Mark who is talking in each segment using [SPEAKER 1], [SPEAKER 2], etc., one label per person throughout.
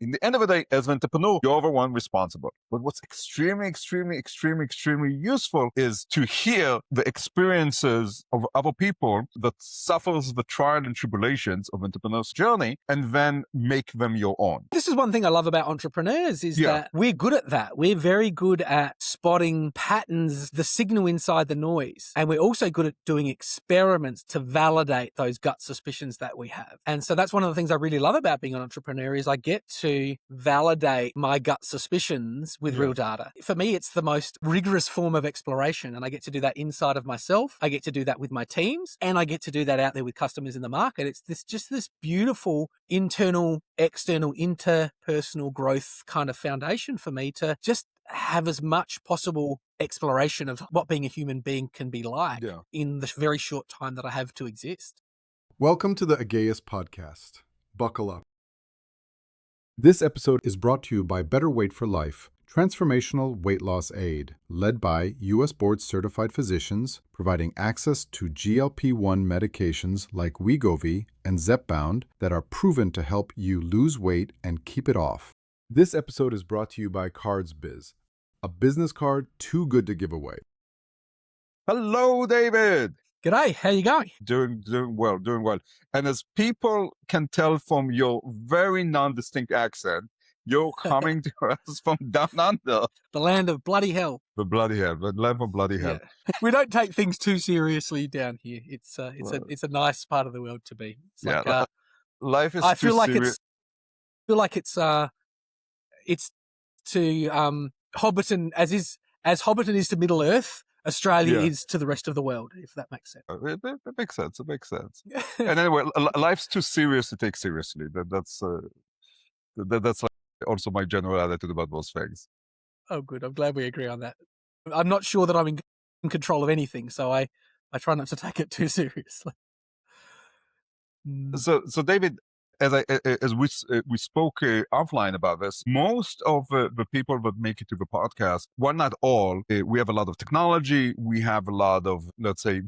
[SPEAKER 1] in the end of the day, as an entrepreneur, you're the one responsible. But what's extremely useful is to hear the experiences of other people that suffers the trial and tribulations of entrepreneur's journey and then make them your own.
[SPEAKER 2] This is one thing I love about entrepreneurs is that we're good at that. We're very good at spotting patterns, the signal inside the noise. And we're also good at doing experiments to validate those gut suspicions that we have. And so that's one of the things I really love about being an entrepreneur is I get to validate my gut suspicions with real data. For me, it's the most rigorous form of exploration. And I get to do that inside of myself. I get to do that with my teams, and I get to do that out there with customers in the market. It's this beautiful internal, external, interpersonal growth kind of foundation for me to just have as much possible exploration of what being a human being can be like in the very short time that I have to exist.
[SPEAKER 3] Welcome to the Haggai podcast. Buckle up. This episode is brought to you by Better Weight for Life, transformational weight loss aid, led by U.S. board-certified physicians, providing access to GLP-1 medications like Wegovy and Zepbound that are proven to help you lose weight and keep it off. This episode is brought to you by CardsBiz, a business card too good to give away.
[SPEAKER 1] Hello, David.
[SPEAKER 2] G'day, how you going?
[SPEAKER 1] Doing well. And as people can tell from your very non-distinct accent, you're coming to us from down under.
[SPEAKER 2] The land of bloody hell.
[SPEAKER 1] The land of bloody hell.
[SPEAKER 2] Yeah. We don't take things too seriously down here. It's a nice part of the world to be. It's like,
[SPEAKER 1] life is.
[SPEAKER 2] I feel like
[SPEAKER 1] serious.
[SPEAKER 2] it's to Hobbiton as Hobbiton is to Middle Earth. Australia is to the rest of the world, if that makes sense.
[SPEAKER 1] It makes sense. And anyway, life's too serious to take seriously. That's like also my general attitude about those things.
[SPEAKER 2] Oh, good. I'm glad we agree on that. I'm not sure that I'm in control of anything, so I try not to take it too seriously.
[SPEAKER 1] So David, as we spoke offline about this, most of the people that make it to the podcast, well, not all, we have a lot of technology. We have a lot of, let's say,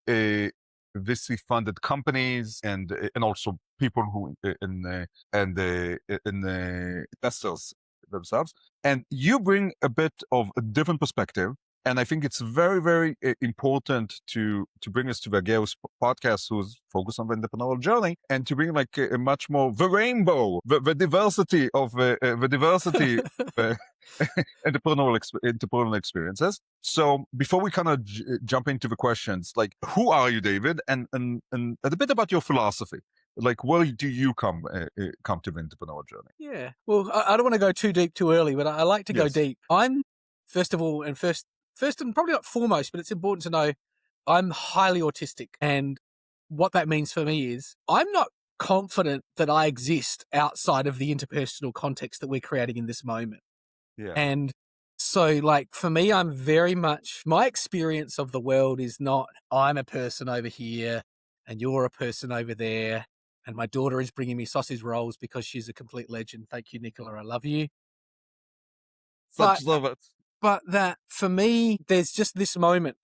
[SPEAKER 1] VC-funded companies, and also people who investors themselves. And you bring a bit of a different perspective. And I think it's very, very important to bring us to the Haggai podcast, who's focused on the entrepreneurial journey, and to bring like a much more the rainbow, the diversity of entrepreneurial experiences. So before we kind of jump into the questions, like who are you, David, and a bit about your philosophy. Like, where do you come to the entrepreneurial journey?
[SPEAKER 2] Yeah. Well, I don't want to go too deep too early, but I like to go deep. I'm first and probably not foremost, but it's important to know I'm highly autistic. And what that means for me is I'm not confident that I exist outside of the interpersonal context that we're creating in this moment.
[SPEAKER 1] Yeah.
[SPEAKER 2] And so like for me, I'm very much, my experience of the world is not I'm a person over here and you're a person over there. And my daughter is bringing me sausage rolls because she's a complete legend. Thank you, Nicola. I love you.
[SPEAKER 1] Love it.
[SPEAKER 2] But that for me, there's just this moment.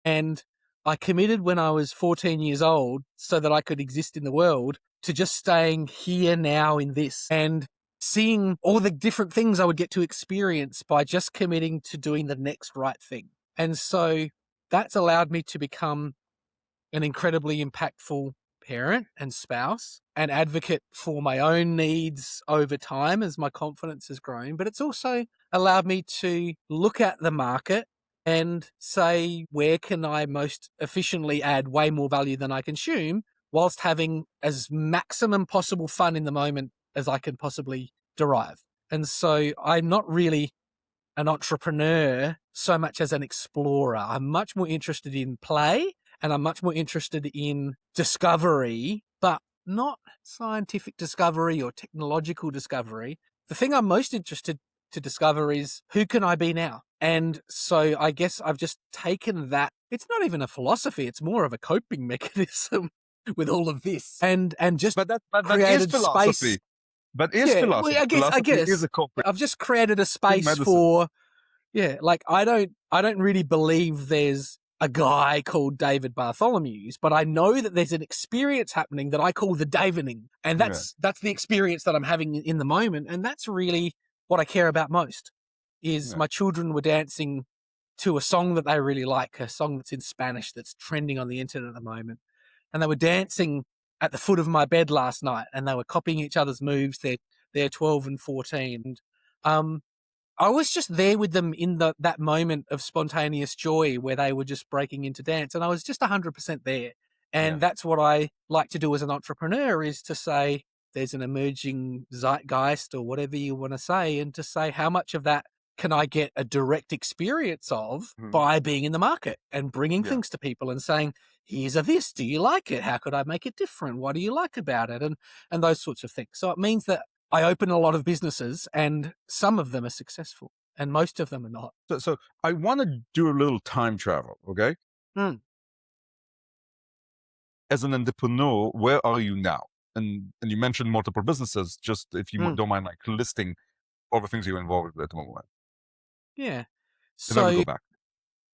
[SPEAKER 2] And I committed when I was 14 years old so that I could exist in the world to just staying here now in this and seeing all the different things I would get to experience by just committing to doing the next right thing. And so that's allowed me to become an incredibly impactful parent and spouse and advocate for my own needs over time as my confidence has grown. But it's also allowed me to look at the market and say, where can I most efficiently add way more value than I consume whilst having as maximum possible fun in the moment as I can possibly derive. And so I'm not really an entrepreneur so much as an explorer. I'm much more interested in play, and I'm much more interested in discovery, but not scientific discovery or technological discovery. The thing I'm most interested to discover is who can I be now? And so I guess I've just taken that. It's not even a philosophy. It's more of a coping mechanism with all of this and just
[SPEAKER 1] but
[SPEAKER 2] created
[SPEAKER 1] is philosophy.
[SPEAKER 2] space.
[SPEAKER 1] But is philosophy.
[SPEAKER 2] Well, I guess
[SPEAKER 1] is a corporate.
[SPEAKER 2] I've just created a space for, like I don't really believe there's a guy called David Bartholomeusz, but I know that there's an experience happening that I call the Davening. And that's the experience that I'm having in the moment. And that's really what I care about most is my children were dancing to a song that they really like, a song that's in Spanish that's trending on the internet at the moment. And they were dancing at the foot of my bed last night and they were copying each other's moves. They're 12 and 14. And, I was just there with them in that moment of spontaneous joy where they were just breaking into dance. And I was just 100% there. And that's what I like to do as an entrepreneur is to say there's an emerging zeitgeist or whatever you want to say, and to say how much of that can I get a direct experience of by being in the market and bringing things to people and saying, here's a this, do you like it? How could I make it different? What do you like about it? And those sorts of things. So it means that I open a lot of businesses and some of them are successful and most of them are not.
[SPEAKER 1] So I want to do a little time travel, okay? As an entrepreneur, where are you now? And you mentioned multiple businesses, just if you don't mind like listing all the things you're involved with at the moment.
[SPEAKER 2] Yeah.
[SPEAKER 1] And
[SPEAKER 2] So
[SPEAKER 1] then we go back.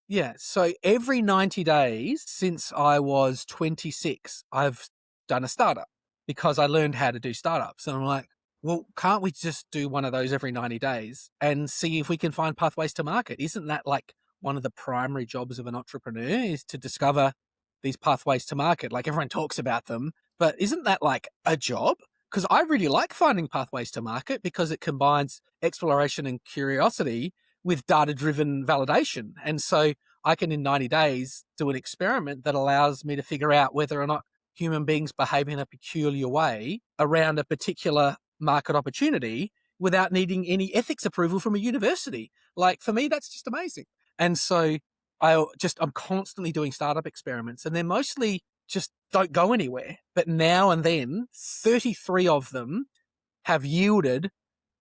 [SPEAKER 2] Yeah. So every 90 days since I was 26, I've done a startup because I learned how to do startups. And I'm like, well, can't we just do one of those every 90 days and see if we can find pathways to market? Isn't that like one of the primary jobs of an entrepreneur is to discover these pathways to market? Like everyone talks about them, but isn't that like a job? Because I really like finding pathways to market because it combines exploration and curiosity with data-driven validation. And so I can, in 90 days, do an experiment that allows me to figure out whether or not human beings behave in a peculiar way around a particular market opportunity without needing any ethics approval from a university. Like for me, that's just amazing. And so I'm constantly doing startup experiments and they're mostly just don't go anywhere. But now and then 33 of them have yielded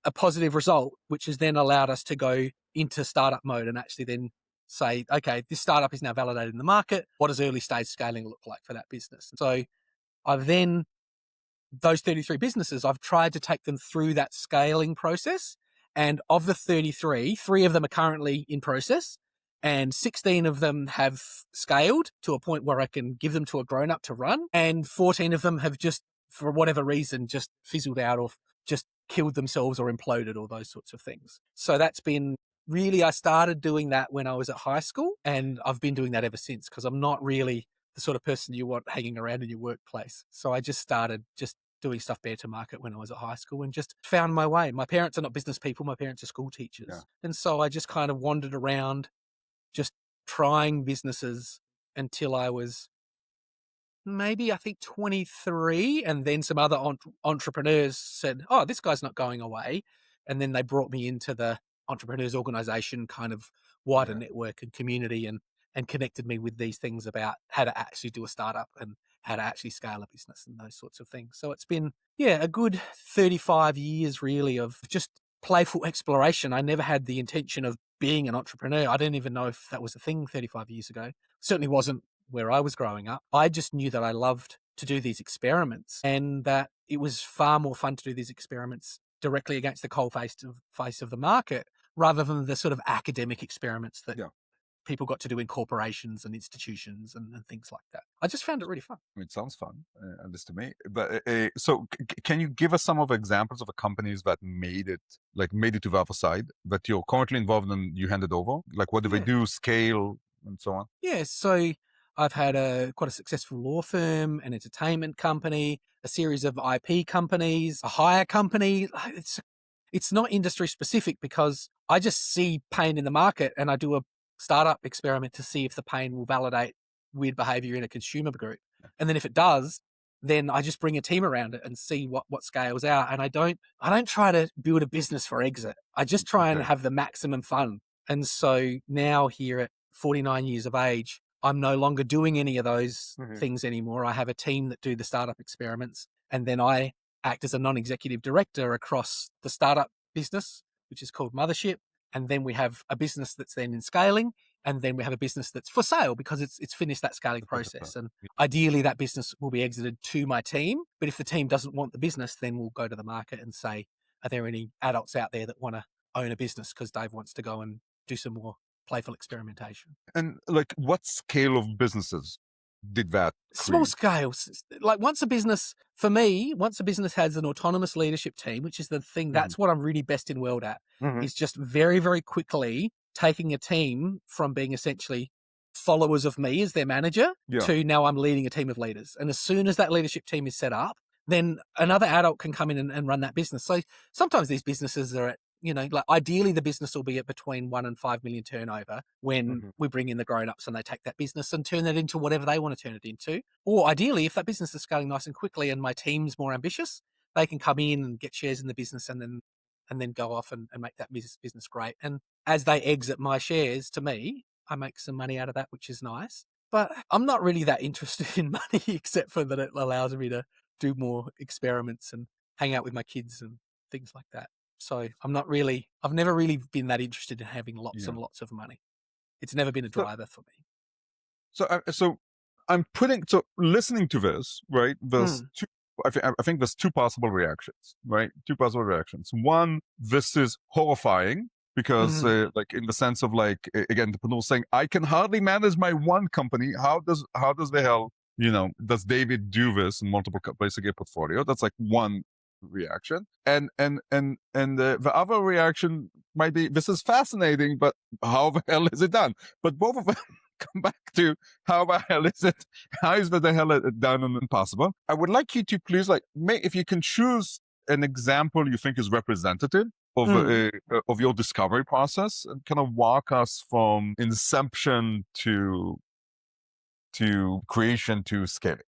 [SPEAKER 2] a positive result, which has then allowed us to go into startup mode and actually then say, okay, this startup is now validated in the market. What does early stage scaling look like for that business? So I've then, those 33 businesses, I've tried to take them through that scaling process. And of the 33, 3 of them are currently in process and 16 of them have scaled to a point where I can give them to a grown-up to run. And 14 of them have just, for whatever reason, just fizzled out or just killed themselves or imploded or those sorts of things. So that's been really, I started doing that when I was at high school and I've been doing that ever since because I'm not really the sort of person you want hanging around in your workplace. So I just started just doing stuff bare to market when I was at high school and just found my way. My parents are not business people. My parents are school teachers. Yeah. And so I just kind of wandered around just trying businesses until I was maybe I think 23. And then some other entrepreneurs said, oh, this guy's not going away. And then they brought me into the entrepreneurs organization kind of wider network and community and connected me with these things about how to actually do a startup and how to actually scale a business and those sorts of things. So it's been, a good 35 years really of just playful exploration. I never had the intention of being an entrepreneur. I didn't even know if that was a thing 35 years ago. Certainly wasn't where I was growing up. I just knew that I loved to do these experiments and that it was far more fun to do these experiments directly against the cold face of the market rather than the sort of academic experiments that people got to do in corporations and institutions and things like that. I just found it really fun.
[SPEAKER 1] It sounds fun, at least to me. But so can you give us some of examples of the companies that made it to the other side that you're currently involved in, you handed over? Like what do they do, scale, and so on?
[SPEAKER 2] Yeah, so I've had quite a successful law firm, an entertainment company, a series of IP companies, a hire company. It's not industry specific because I just see pain in the market and I do a startup experiment to see if the pain will validate weird behavior in a consumer group. And then if it does, then I just bring a team around it and see what scales out. And I don't try to build a business for exit. I just try and have the maximum fun. And so now here at 49 years of age, I'm no longer doing any of those things anymore. I have a team that do the startup experiments and then I act as a non-executive director across the startup business, which is called Mothership. And then we have a business that's then in scaling. And then we have a business that's for sale because it's finished that scaling process. And ideally that business will be exited to my team. But if the team doesn't want the business, then we'll go to the market and say, are there any adults out there that want to own a business? Because Dave wants to go and do some more playful experimentation.
[SPEAKER 1] And like, what scale of businesses did that
[SPEAKER 2] Small
[SPEAKER 1] create?
[SPEAKER 2] scale. Like once a business has an autonomous leadership team, which is the thing, that's what I'm really best in world at, is just very, very quickly taking a team from being essentially followers of me as their manager to now I'm leading a team of leaders. And as soon as that leadership team is set up, then another adult can come in and run that business. So sometimes these businesses are at, like ideally the business will be at between 1 and 5 million turnover when we bring in the grown-ups and they take that business and turn it into whatever they want to turn it into. Or ideally, if that business is scaling nice and quickly and my team's more ambitious, they can come in and get shares in the business and then go off and make that business great. And as they exit my shares to me, I make some money out of that, which is nice. But I'm not really that interested in money, except for that it allows me to do more experiments and hang out with my kids and things like that. So I've never really been that interested in having lots and lots of money. It's never been a driver for me.
[SPEAKER 1] So listening to this, right? There's two. I think there's two possible reactions, right? Two possible reactions. One, this is horrifying because, like, in the sense of like, again, entrepreneurs saying, "I can hardly manage my one company. How does the hell, does David do this in multiple basically a portfolio?" That's like one reaction, and the other reaction might be, this is fascinating, but how the hell is it done? But both of them come back to how the hell is it? How is the hell it done and impossible? I would like you to please, like, if you can choose an example you think is representative of your discovery process, and kind of walk us from inception to creation to scaling.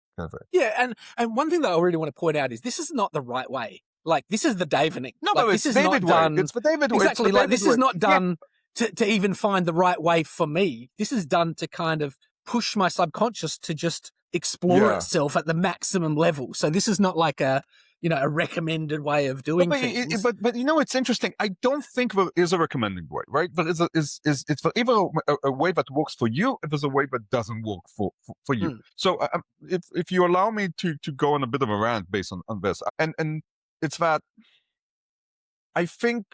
[SPEAKER 2] Yeah, and one thing that I really want to point out is this is not the right way. Like, this is the David.
[SPEAKER 1] No,
[SPEAKER 2] like,
[SPEAKER 1] but
[SPEAKER 2] this
[SPEAKER 1] it's
[SPEAKER 2] is
[SPEAKER 1] David
[SPEAKER 2] not done.
[SPEAKER 1] It's the David way.
[SPEAKER 2] Exactly. Like, this is not done to even find the right way for me. This is done to kind of push my subconscious to just explore itself at the maximum level. So this is not like a recommended way of doing things.
[SPEAKER 1] But it's interesting. I don't think there is a recommended way, right? But it's either a way that works for you, if there's a way that doesn't work for you. So if you allow me to go on a bit of a rant based on this, and it's that I think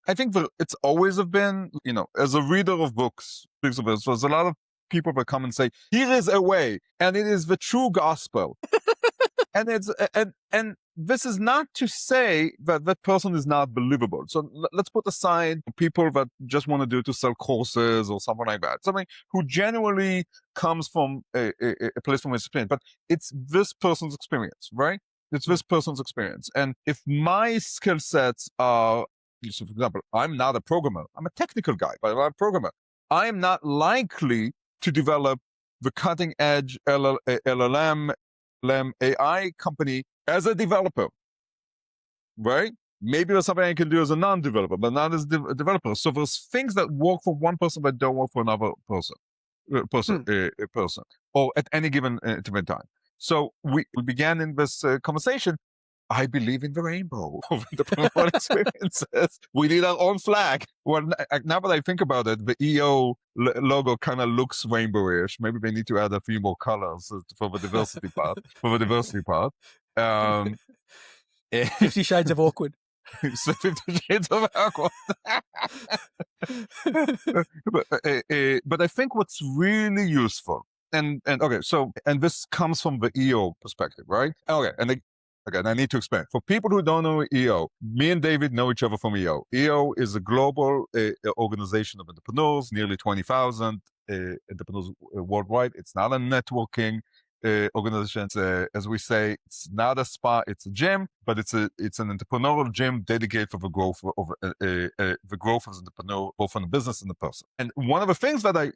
[SPEAKER 1] that it's always have been, as a reader of books, there's a lot of people that come and say, "Here is a way, and it is the true gospel." And it's and this is not to say that that person is not believable. So let's put aside people that just want to do to sell courses or something like that. Something who genuinely comes from a place from experience, but it's this person's experience, right? It's this person's experience. And if my skill sets are, so for example, I'm not a programmer. I'm a technical guy, but I'm a programmer. I am not likely to develop the cutting edge LLM AI company as a developer, right? Maybe there's something I can do as a non-developer, but not as a developer. So there's things that work for one person but don't work for another person, or at any given time. So we began in this conversation. I believe in the rainbow of entrepreneurial experiences. We need our own flag. Well, now that I think about it, the EO logo kind of looks rainbowish. Maybe they need to add a few more colors for the diversity part.
[SPEAKER 2] 50 Shades of Awkward.
[SPEAKER 1] 50 Shades of Awkward. But I think what's really useful, and this comes from the EO perspective, right? Okay, and again, I need to explain. For people who don't know EO, me and David know each other from EO. EO is a global organization of entrepreneurs, nearly 20,000 entrepreneurs worldwide. It's not a networking organization. As we say, it's not a spa, it's a gym, but it's an entrepreneurial gym dedicated for the growth of the growth as an entrepreneur, both on the business and the person. And one of the things that I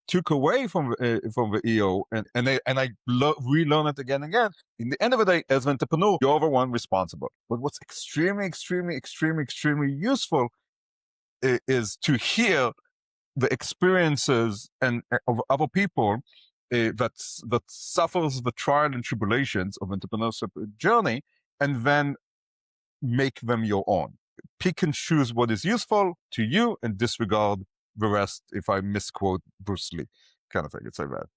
[SPEAKER 1] took away from the EO, and I relearn it again and again. In the end of the day, as an entrepreneur, you're the one responsible. But what's extremely useful is to hear the experiences of other people that suffers the trial and tribulations of entrepreneurship journey, and then make them your own. Pick and choose what is useful to you and disregard the rest, if I misquote Bruce Lee, kind of thing. It's like that.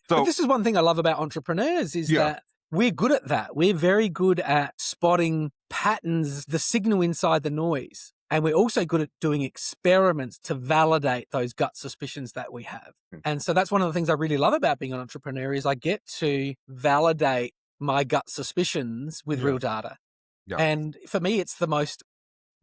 [SPEAKER 1] So,
[SPEAKER 2] but this is one thing I love about entrepreneurs is that we're good at that. We're very good at spotting patterns, the signal inside the noise. And we're also good at doing experiments to validate those gut suspicions that we have. And so that's one of the things I really love about being an entrepreneur is I get to validate my gut suspicions with real data.
[SPEAKER 1] Yeah.
[SPEAKER 2] And for me, it's the most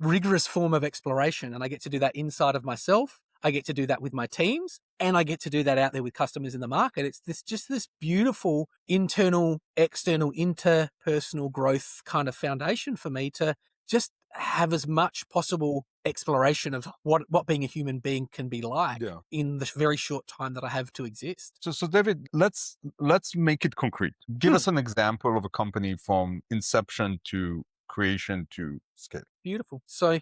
[SPEAKER 2] rigorous form of exploration. And I get to do that inside of myself. I get to do that with my teams, and I get to do that out there with customers in the market. It's this beautiful internal, external, interpersonal growth kind of foundation for me to just have as much possible exploration of what being a human being can be like in the very short time that I have to exist.
[SPEAKER 1] So David, let's make it concrete. Give us an example of a company from inception to creation to scale.
[SPEAKER 2] Beautiful. So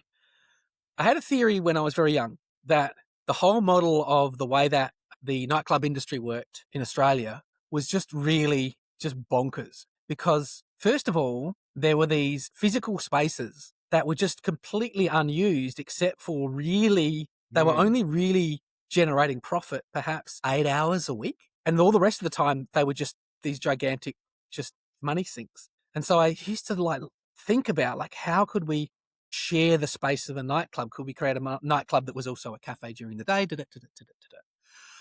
[SPEAKER 2] I had a theory when I was very young that the whole model of the way that the nightclub industry worked in Australia was just really just bonkers. Because first of all, there were these physical spaces that were just completely unused, except for they were only really generating profit perhaps 8 hours a week. And all the rest of the time, they were just these gigantic, just money sinks. And so I used to think about how could we share the space of a nightclub? Could we create a nightclub that was also a cafe during the day?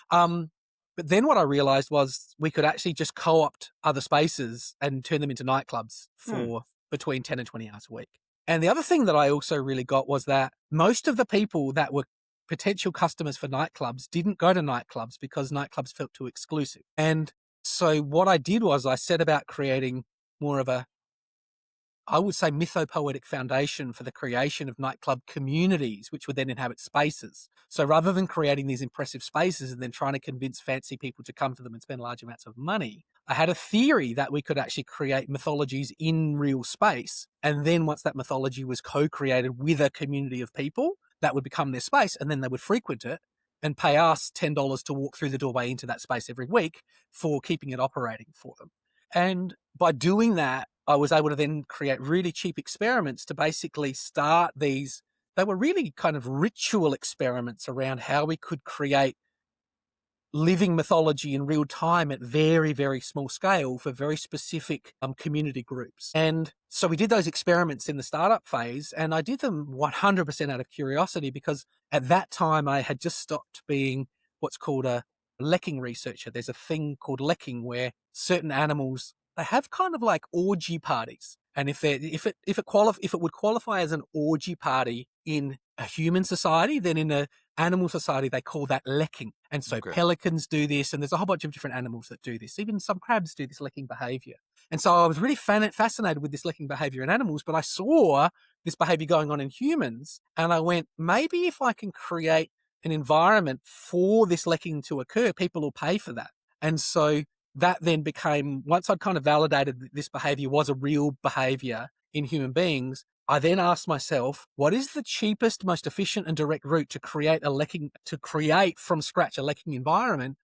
[SPEAKER 2] But then what I realized was we could actually just co-opt other spaces and turn them into nightclubs for between 10 and 20 hours a week. And the other thing that I also really got was that most of the people that were potential customers for nightclubs didn't go to nightclubs because nightclubs felt too exclusive. And so what I did was I set about creating more of a, I would say, mythopoetic foundation for the creation of nightclub communities, which would then inhabit spaces. So rather than creating these impressive spaces and then trying to convince fancy people to come to them and spend large amounts of money, I had a theory that we could actually create mythologies in real space. And then once that mythology was co-created with a community of people, that would become their space, and then they would frequent it and pay us $10 to walk through the doorway into that space every week for keeping it operating for them. And by doing that, I was able to then create really cheap experiments to basically start these. They were really kind of ritual experiments around how we could create living mythology in real time at very, very small scale for very specific community groups. And so we did those experiments in the startup phase, and I did them 100% out of curiosity because at that time I had just stopped being what's called a lecking researcher. There's a thing called lecking where certain animals, they have kind of like orgy parties. And if it would qualify as an orgy party in a human society, then in an animal society, they call that lecking. And so pelicans do this, and there's a whole bunch of different animals that do this. Even some crabs do this lecking behavior. And so I was really fascinated with this lecking behavior in animals, but I saw this behavior going on in humans, and I went, maybe if I can create an environment for this lecking to occur, people will pay for that. And so that then became, once I'd kind of validated that this behavior was a real behavior in human beings, I then asked myself, what is the cheapest, most efficient and direct route to create from scratch a lecking environment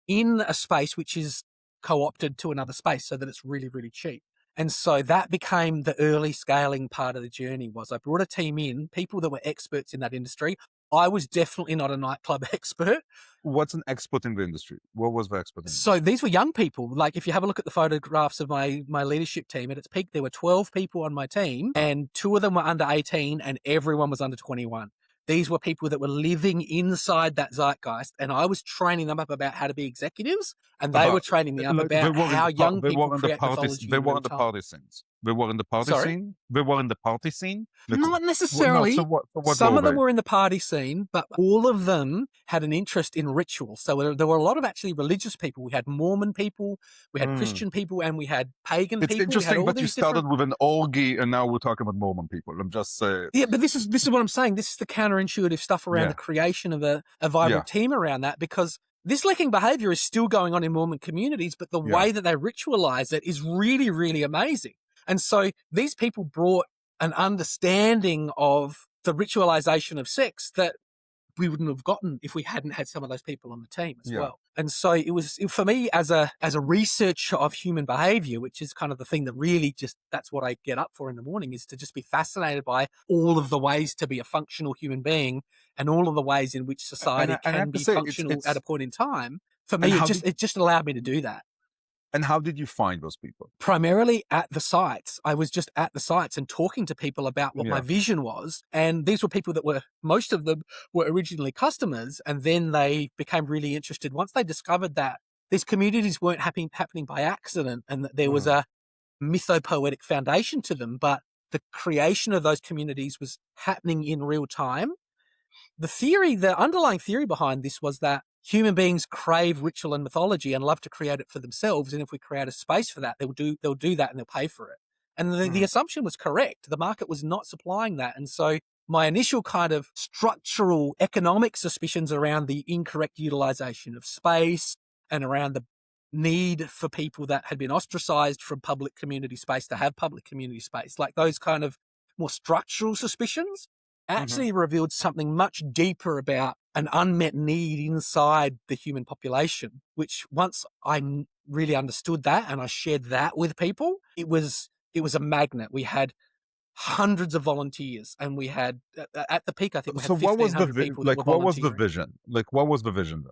[SPEAKER 2] in a space which is co-opted to another space so that it's really, really cheap? And so that became the early scaling part of the journey. Was I brought a team in, people that were experts in that industry. I was definitely not a nightclub expert.
[SPEAKER 1] What's an expert in the industry? What was the expert in?
[SPEAKER 2] So these were young people. Like if you have a look at the photographs of my leadership team, at its peak, there were 12 people on my team and 2 of them were under 18 and everyone was under 21. These were people that were living inside that zeitgeist, and I was training them up about how to be executives, and they were training me up about how young people create mythology.
[SPEAKER 1] They were in the party scenes. They were in the party scene. They were in the party scene.
[SPEAKER 2] Not necessarily. Some of them were in the party scene, but all of them had an interest in ritual. So there were a lot of actually religious people. We had Mormon people, we had Christian people, and we had pagan people.
[SPEAKER 1] It's interesting, but you started with an orgy, and now we're talking about Mormon people. I'm just saying.
[SPEAKER 2] Yeah, but this is what I'm saying. This is the counterintuitive stuff around the creation of a vibrant team around that, because this lecking behavior is still going on in Mormon communities, but the way that they ritualize it is really, really amazing. And so these people brought an understanding of the ritualization of sex that we wouldn't have gotten if we hadn't had some of those people on the team as well. And so it was, for me, as a researcher of human behavior, which is kind of the thing that really that's what I get up for in the morning, is to just be fascinated by all of the ways to be a functional human being and all of the ways in which society can be functional at a point in time. For me, it just allowed me to do that.
[SPEAKER 1] And how did you find those people?
[SPEAKER 2] Primarily at the sites. I was just at the sites and talking to people about what my vision was. And these were people that most of them were originally customers. And then they became really interested once they discovered that these communities weren't happening by accident and that there was a mythopoetic foundation to them, but the creation of those communities was happening in real time. The underlying theory behind this was that human beings crave ritual and mythology and love to create it for themselves. And if we create a space for that, they'll do that and they'll pay for it. And the assumption was correct. The market was not supplying that. And so my initial kind of structural economic suspicions around the incorrect utilization of space and around the need for people that had been ostracized from public community space to have public community space, like those kind of more structural suspicions, actually revealed something much deeper about an unmet need inside the human population, which once I really understood that and I shared that with people, it was a magnet. We had hundreds of volunteers and we had, at the peak, I think we had 1,500 people that were
[SPEAKER 1] what was the
[SPEAKER 2] volunteering.
[SPEAKER 1] vision? Like, what was the vision?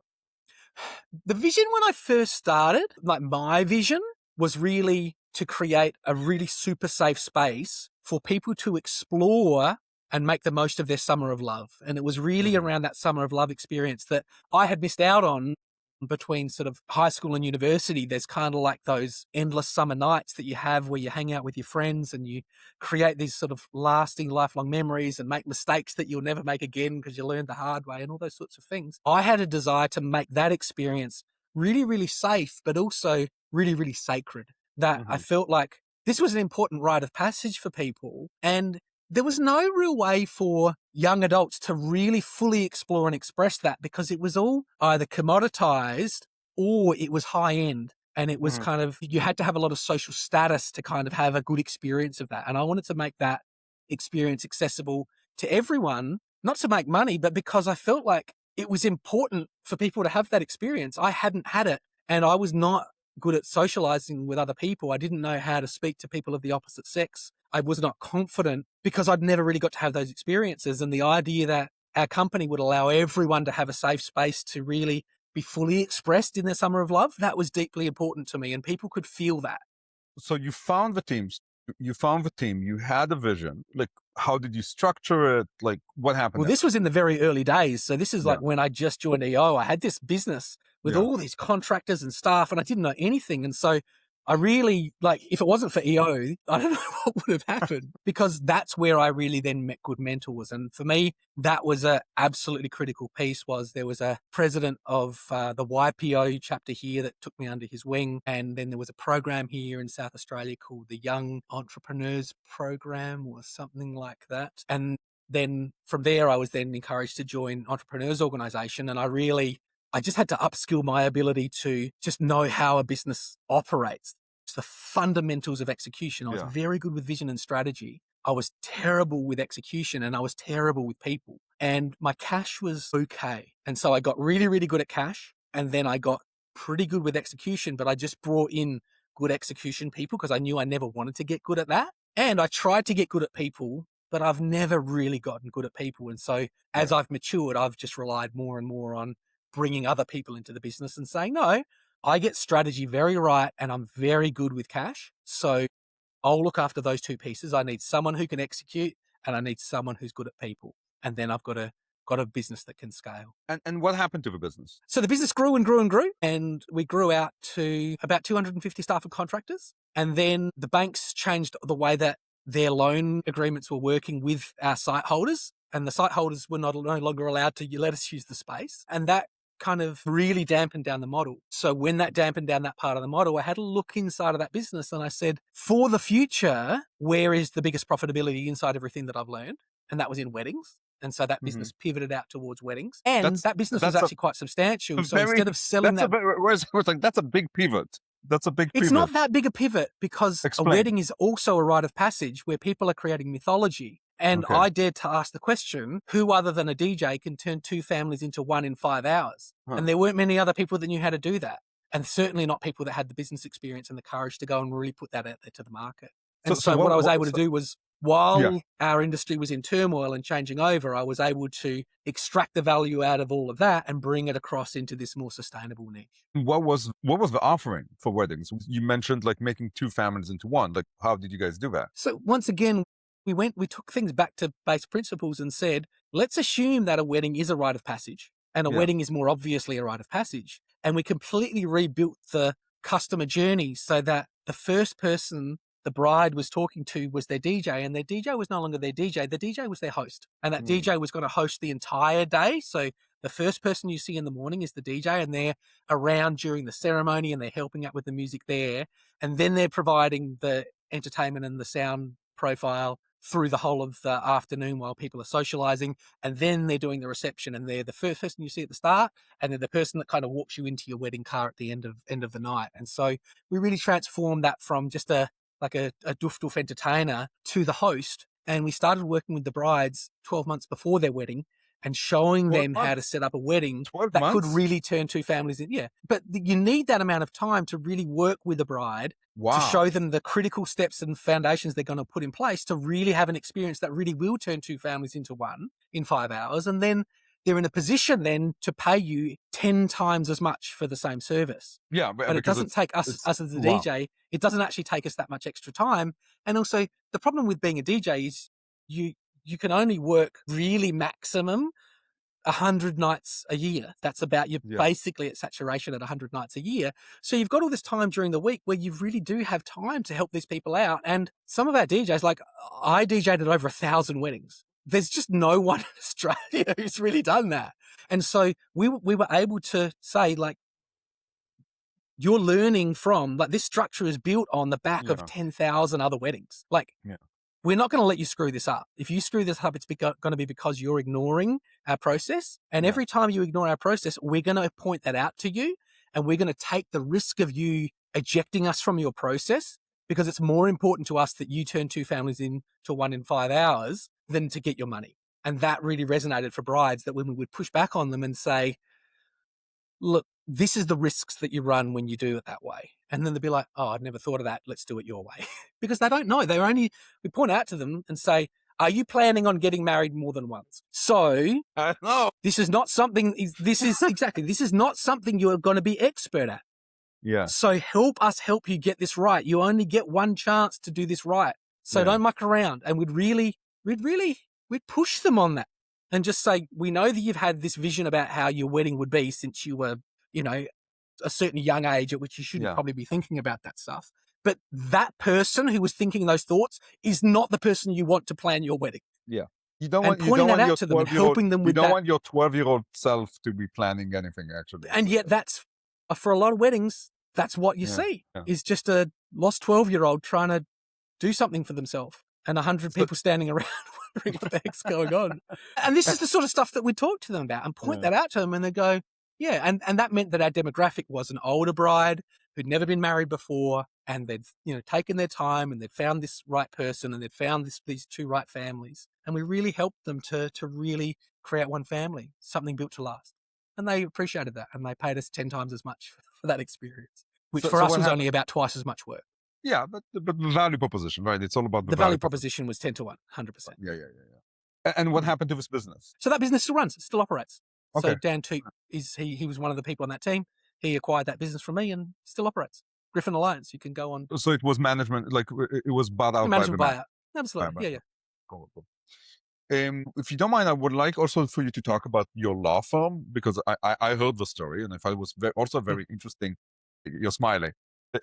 [SPEAKER 2] The vision when I first started, like my vision, was really to create a really super safe space for people to explore and make the most of their summer of love. And it was really around that summer of love experience that I had missed out on between sort of high school and university. There's kind of like those endless summer nights that you have where you hang out with your friends and you create these sort of lasting lifelong memories and make mistakes that you'll never make again because you learned the hard way and all those sorts of things. I had a desire to make that experience really, really safe, but also really, really sacred. That I felt like this was an important rite of passage for people. And there was no real way for young adults to really fully explore and express that because it was all either commoditized or it was high end. And it was kind of, you had to have a lot of social status to kind of have a good experience of that. And I wanted to make that experience accessible to everyone, not to make money, but because I felt like it was important for people to have that experience. I hadn't had it and I was not good at socializing with other people. I didn't know how to speak to people of the opposite sex. I was not confident because I'd never really got to have those experiences. And the idea that our company would allow everyone to have a safe space to really be fully expressed in their summer of love, that was deeply important to me. And people could feel that.
[SPEAKER 1] So you found the teams. You found the team. You had a vision. Like, how did you structure it? Like, what happened?
[SPEAKER 2] Well, this was in the very early days. So this is like when I just joined EO. I had this business with all these contractors and staff, and I didn't know anything. And so I really, like, if it wasn't for EO, I don't know what would have happened because that's where I really then met good mentors. And for me, that was a absolutely critical piece. Was there was a president of the YPO chapter here that took me under his wing. And then there was a program here in South Australia called the Young Entrepreneurs Program or something like that. And then from there, I was then encouraged to join Entrepreneurs Organisation. And I just had to upskill my ability to just know how a business operates. It's the fundamentals of execution. I was very good with vision and strategy. I was terrible with execution and I was terrible with people. And my cash was okay. And so I got really, really good at cash. And then I got pretty good with execution, but I just brought in good execution people because I knew I never wanted to get good at that. And I tried to get good at people, but I've never really gotten good at people. And so as I've matured, I've just relied more and more on bringing other people into the business and saying, no, I get strategy very right and I'm very good with cash. So I'll look after those two pieces. I need someone who can execute and I need someone who's good at people. And then I've got a business that can scale.
[SPEAKER 1] And what happened to the business?
[SPEAKER 2] So the business grew and grew and grew. And we grew out to about 250 staff and contractors. And then the banks changed the way that their loan agreements were working with our site holders. And the site holders were no longer allowed to let us use the space. And that kind of really dampened down the model. So when that dampened down that part of the model, I had a look inside of that business and I said, for the future, where is the biggest profitability inside everything that I've learned? And that was in weddings. And so that business pivoted out towards weddings. And that business was actually quite substantial. So instead of selling that...
[SPEAKER 1] That's a big pivot. That's a big pivot.
[SPEAKER 2] It's not that big a pivot because a wedding is also a rite of passage where people are creating mythology. And I dared to ask the question, who other than a DJ can turn two families into one in 5 hours? And there weren't many other people that knew how to do that. And certainly not people that had the business experience and the courage to go and really put that out there to the market. And so what I was able to do was while our industry was in turmoil and changing over, I was able to extract the value out of all of that and bring it across into this more sustainable niche.
[SPEAKER 1] What was the offering for weddings? You mentioned like making two families into one. Like, how did you guys do that?
[SPEAKER 2] So once again, we took things back to base principles and said, let's assume that a wedding is a rite of passage, and a wedding is more obviously a rite of passage. And we completely rebuilt the customer journey so that the first person the bride was talking to was their DJ, and their DJ was no longer their DJ. The DJ was their host, and that DJ was going to host the entire day. So the first person you see in the morning is the DJ, and they're around during the ceremony and they're helping out with the music there. And then they're providing the entertainment and the sound profile through the whole of the afternoon while people are socializing. And then they're doing the reception, and they're the first person you see at the start, and they're the person that kind of walks you into your wedding car at the end of the night. And so we really transformed that from just a doof entertainer to the host. And we started working with the brides 12 months before their wedding and showing them how to set up a wedding that could really turn two families in. Yeah. But you need that amount of time to really work with the bride to show them the critical steps and foundations they're going to put in place to really have an experience that really will turn two families into one in 5 hours. And then they're in a position then to pay you 10 times as much for the same service.
[SPEAKER 1] Yeah.
[SPEAKER 2] But it doesn't take us as the DJ, it doesn't actually take us that much extra time. And also the problem with being a DJ is you can only work really maximum 100 nights a year. That's about you basically at saturation at 100 nights a year. So you've got all this time during the week where you really do have time to help these people out. And some of our DJs, like I DJ'd at over 1,000 weddings. There's just no one in Australia who's really done that. And so we were able to say, like, you're learning from, like, this structure is built on the back of 10,000 other weddings. Like, we're not going to let you screw this up. If you screw this up, it's going to be because you're ignoring our process. And every time you ignore our process, we're going to point that out to you, and we're going to take the risk of you ejecting us from your process, because it's more important to us that you turn two families into one in 5 hours than to get your money. And that really resonated for brides, that when we would push back on them and say, look, this is the risks that you run when you do it that way. And then they'd be like, oh, I'd never thought of that. Let's do it your way. Because they don't know. We point out to them and say, are you planning on getting married more than once? So
[SPEAKER 1] I know.
[SPEAKER 2] this is not something you're going to be expert at.
[SPEAKER 1] Yeah.
[SPEAKER 2] So help us help you get this right. You only get one chance to do this right. So don't muck around. And we'd push them on that and just say, we know that you've had this vision about how your wedding would be since you were, a certain young age at which you shouldn't probably be thinking about that stuff. But that person who was thinking those thoughts is not the person you want to plan your wedding.
[SPEAKER 1] Yeah. You don't
[SPEAKER 2] want to them and helping them with that.
[SPEAKER 1] You don't want your 12-year-old self to be planning anything, actually.
[SPEAKER 2] And yet that's, for a lot of weddings, that's what you see, is just a lost 12-year-old trying to do something for themselves, and 100 people standing around wondering what the heck's going on. And this is the sort of stuff that we talk to them about and point that out to them, and they go, yeah. And that meant that our demographic was an older bride who'd never been married before, and they'd taken their time, and they'd found this right person, and they'd found these two right families. And we really helped them to really create one family, something built to last. And they appreciated that, and they paid us 10 times as much for that experience, which for us was only about twice as much work.
[SPEAKER 1] Yeah, but the value proposition, right? It's all about
[SPEAKER 2] the value proposition was 10 to 1, 100%.
[SPEAKER 1] Yeah. And what happened to this business?
[SPEAKER 2] So that business still runs, it still operates.
[SPEAKER 1] Okay.
[SPEAKER 2] So Dan Toot he was one of the people on that team. He acquired that business from me and still operates. Griffin Alliance, you can go on.
[SPEAKER 1] So it was management, like it was bought out
[SPEAKER 2] management
[SPEAKER 1] by the
[SPEAKER 2] buyout. Absolutely, yeah.
[SPEAKER 1] Cool. If you don't mind, I would like also for you to talk about your law firm, because I heard the story and I thought it was also very interesting. You're smiling.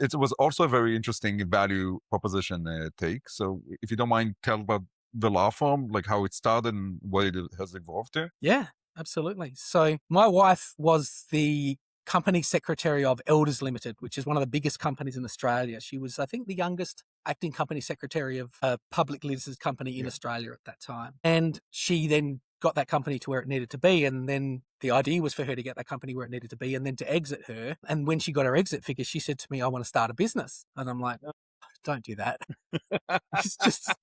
[SPEAKER 1] It was also a very interesting value proposition take. So if you don't mind, tell about the law firm, like how it started and what it has evolved to.
[SPEAKER 2] Yeah, absolutely. So my wife was the company secretary of Elders Limited, which is one of the biggest companies in Australia. She was, I think, the youngest acting company secretary of a public listed company in Australia at that time. And she then got that company to where it needed to be. And then the idea was for her to get that company where it needed to be and then to exit her. And when she got her exit figure, she said to me, I want to start a business. And I'm like, oh, don't do that. It's just,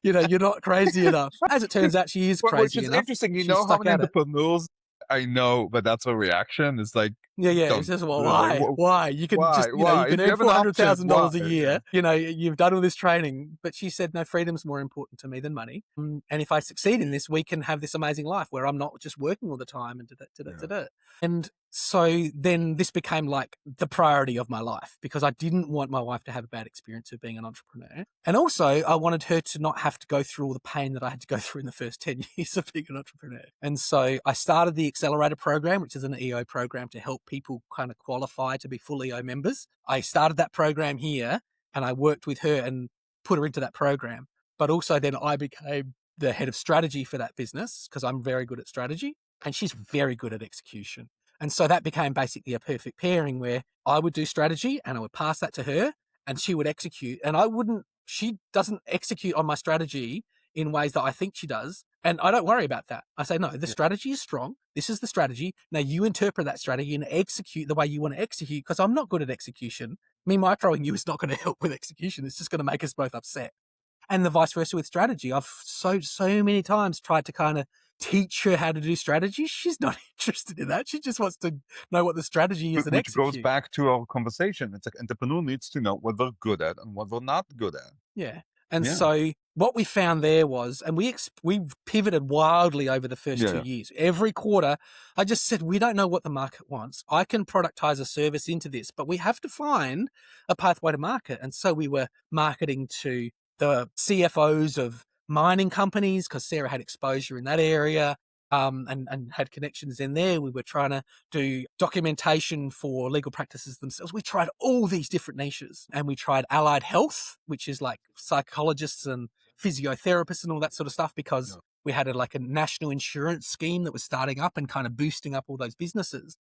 [SPEAKER 2] you're not crazy enough. As it turns out, she is crazy enough.
[SPEAKER 1] Which is interesting. You know how many entrepreneurs I know, but that's a reaction. It's like,
[SPEAKER 2] Yeah. It's
[SPEAKER 1] don't,
[SPEAKER 2] just, well,
[SPEAKER 1] like,
[SPEAKER 2] why? You can
[SPEAKER 1] why,
[SPEAKER 2] just, you know, you
[SPEAKER 1] why?
[SPEAKER 2] can
[SPEAKER 1] If you
[SPEAKER 2] earn
[SPEAKER 1] have an option,
[SPEAKER 2] $400,000 a
[SPEAKER 1] why?
[SPEAKER 2] year. You know, you've done all this training. But she said, no, freedom's more important to me than money. And if I succeed in this, we can have this amazing life where I'm not just working all the time and da-da. And so then this became like the priority of my life, because I didn't want my wife to have a bad experience of being an entrepreneur. And also I wanted her to not have to go through all the pain that I had to go through in the first 10 years of being an entrepreneur. And so I started the Accelerator program, which is an EO program to help people kind of qualify to be full EO members. I started that program here and I worked with her and put her into that program. But also then I became the head of strategy for that business, because I'm very good at strategy and she's very good at execution. And so that became basically a perfect pairing where I would do strategy and I would pass that to her and she would execute. And she doesn't execute on my strategy in ways that I think she does. And I don't worry about that. I say, no, the strategy is strong. This is the strategy. Now you interpret that strategy and execute the way you want to execute, because I'm not good at execution. Me microing you is not going to help with execution. It's just going to make us both upset. And the vice versa with strategy. I've so many times tried to kind of teach her how to do strategy. She's not interested in that. She just wants to know what the strategy is and
[SPEAKER 1] Which
[SPEAKER 2] execute.
[SPEAKER 1] goes back to our conversation. It's like entrepreneur needs to know what they're good at and what they're not good at.
[SPEAKER 2] Yeah. And so what we found there was, and we pivoted wildly over the first 2 years. Every quarter, I just said, we don't know what the market wants. I can productize a service into this, but we have to find a pathway to market. And so we were marketing to the CFOs of mining companies, because Sarah had exposure in that area. And had connections in there. We were trying to do documentation for legal practices themselves. We tried all these different niches, and we tried allied health, which is like psychologists and physiotherapists and all that sort of stuff, because we had a national insurance scheme that was starting up and kind of boosting up all those businesses.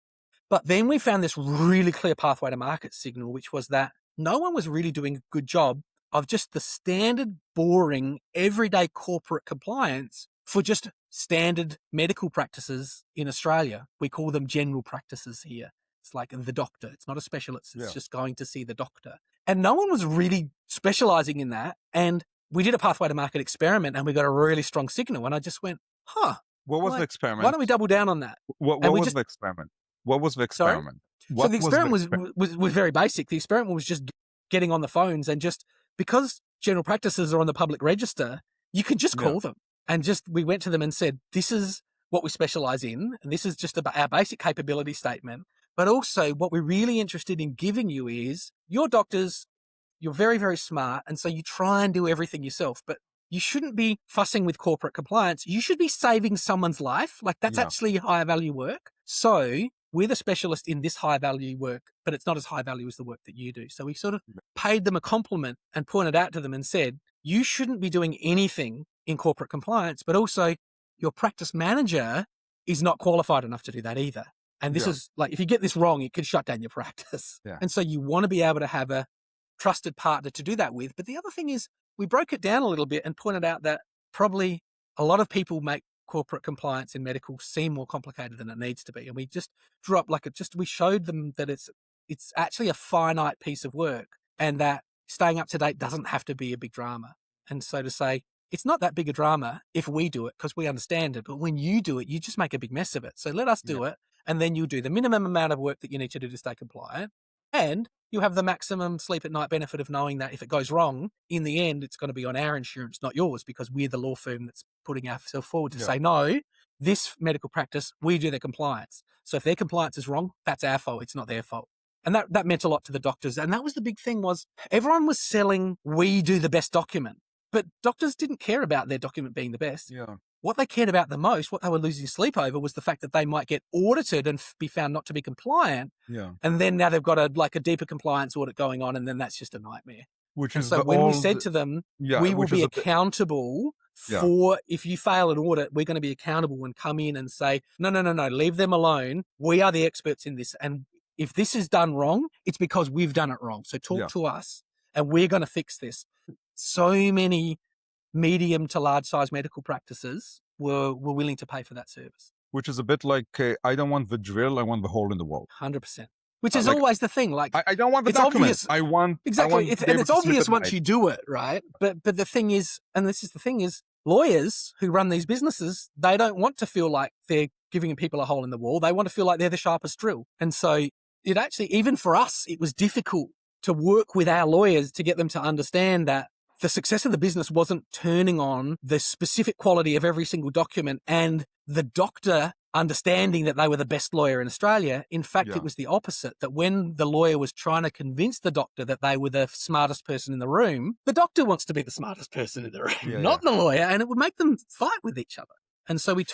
[SPEAKER 2] But then we found this really clear pathway to market signal, which was that no one was really doing a good job of just the standard, boring, everyday corporate compliance for just standard medical practices in Australia. We call them general practices here. It's like the doctor. It's not a specialist. It's just going to see the doctor. And no one was really specializing in that. And we did a pathway to market experiment and we got a really strong signal. And I just went,
[SPEAKER 1] What was the experiment?
[SPEAKER 2] Why don't we double down on that?
[SPEAKER 1] What was the experiment? What was the experiment?
[SPEAKER 2] So the experiment was very basic. The experiment was just getting on the phones, and just because general practices are on the public register, you can just call them. And we went to them and said, this is what we specialize in. And this is just our basic capability statement. But also what we're really interested in giving you is, your doctors, you're very, very smart. And so you try and do everything yourself, but you shouldn't be fussing with corporate compliance. You should be saving someone's life. Like that's actually higher value work. So we're the specialist in this high value work, but it's not as high value as the work that you do. So we sort of paid them a compliment and pointed out to them and said, you shouldn't be doing anything in corporate compliance, but also your practice manager is not qualified enough to do that either. And this is like, if you get this wrong, it could shut down your practice. And so you want to be able to have a trusted partner to do that with. But the other thing is, we broke it down a little bit and pointed out that probably a lot of people make corporate compliance in medical seem more complicated than it needs to be. And we just drew up we showed them that it's actually a finite piece of work, and that staying up to date doesn't have to be a big drama. And so to say, it's not that big a drama if we do it because we understand it, but when you do it, you just make a big mess of it. So let us do it, and then you do the minimum amount of work that you need to do to stay compliant, and you have the maximum sleep at night benefit of knowing that if it goes wrong, in the end, it's going to be on our insurance, not yours, because we're the law firm that's putting ourselves forward to say, no, this medical practice, we do their compliance. So if their compliance is wrong, that's our fault. It's not their fault. And that meant a lot to the doctors. And that was the big thing, was everyone was selling, we do the best document. But doctors didn't care about their document being the best. What they cared about the most, what they were losing sleep over, was the fact that they might get audited and be found not to be compliant. And then now they've got a deeper compliance audit going on, and then that's just a nightmare. So when we said to them, we will be accountable for, if you fail an audit, we're going to be accountable and come in and say, no, leave them alone. We are the experts in this. And if this is done wrong, it's because we've done it wrong. So talk to us and we're going to fix this. So many medium to large size medical practices were willing to pay for that service.
[SPEAKER 1] Which is a bit like, I don't want the drill, I want the hole in the wall.
[SPEAKER 2] 100%. Which is always the thing. Like,
[SPEAKER 1] I don't want the document.
[SPEAKER 2] Obvious.
[SPEAKER 1] I want
[SPEAKER 2] exactly. It's obvious once you do it, right? But the thing is, and this is the thing is, lawyers who run these businesses, they don't want to feel like they're giving people a hole in the wall. They want to feel like they're the sharpest drill. And so it actually, even for us, it was difficult to work with our lawyers to get them to understand that the success of the business wasn't turning on the specific quality of every single document and the doctor understanding that they were the best lawyer in Australia. In fact, it was the opposite, that when the lawyer was trying to convince the doctor that they were the smartest person in the room, the doctor wants to be the smartest person in the room, not the lawyer, and it would make them fight with each other. And so we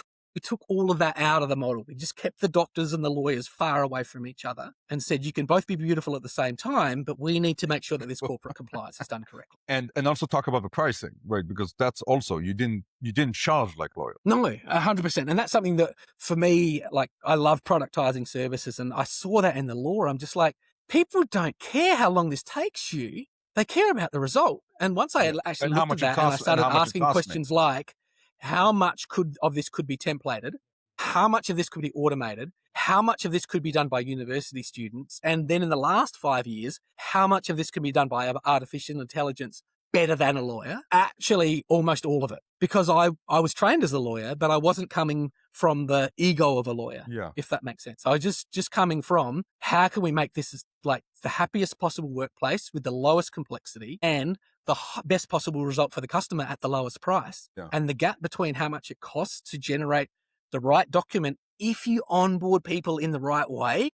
[SPEAKER 2] took all of that out of the model. We just kept the doctors and the lawyers far away from each other and said, you can both be beautiful at the same time, but we need to make sure that this corporate compliance is done correctly.
[SPEAKER 1] And also talk about the pricing, right? Because that's also, you didn't charge like lawyers.
[SPEAKER 2] No, 100%. And that's something that for me, like, I love productizing services, and I saw that in the law. I'm just like, people don't care how long this takes you. They care about the result. And once I actually looked at that and I started asking questions like, how much of this could be templated? How much of this could be automated? How much of this could be done by university students? And then in the last 5 years, how much of this can be done by artificial intelligence better than a lawyer? Actually, almost all of it. Because I was trained as a lawyer, but I wasn't coming from the ego of a lawyer, if that makes sense. I was just coming from, how can we make this like the happiest possible workplace with the lowest complexity and the best possible result for the customer at the lowest price? And the gap between how much it costs to generate the right document, if you onboard people in the right way,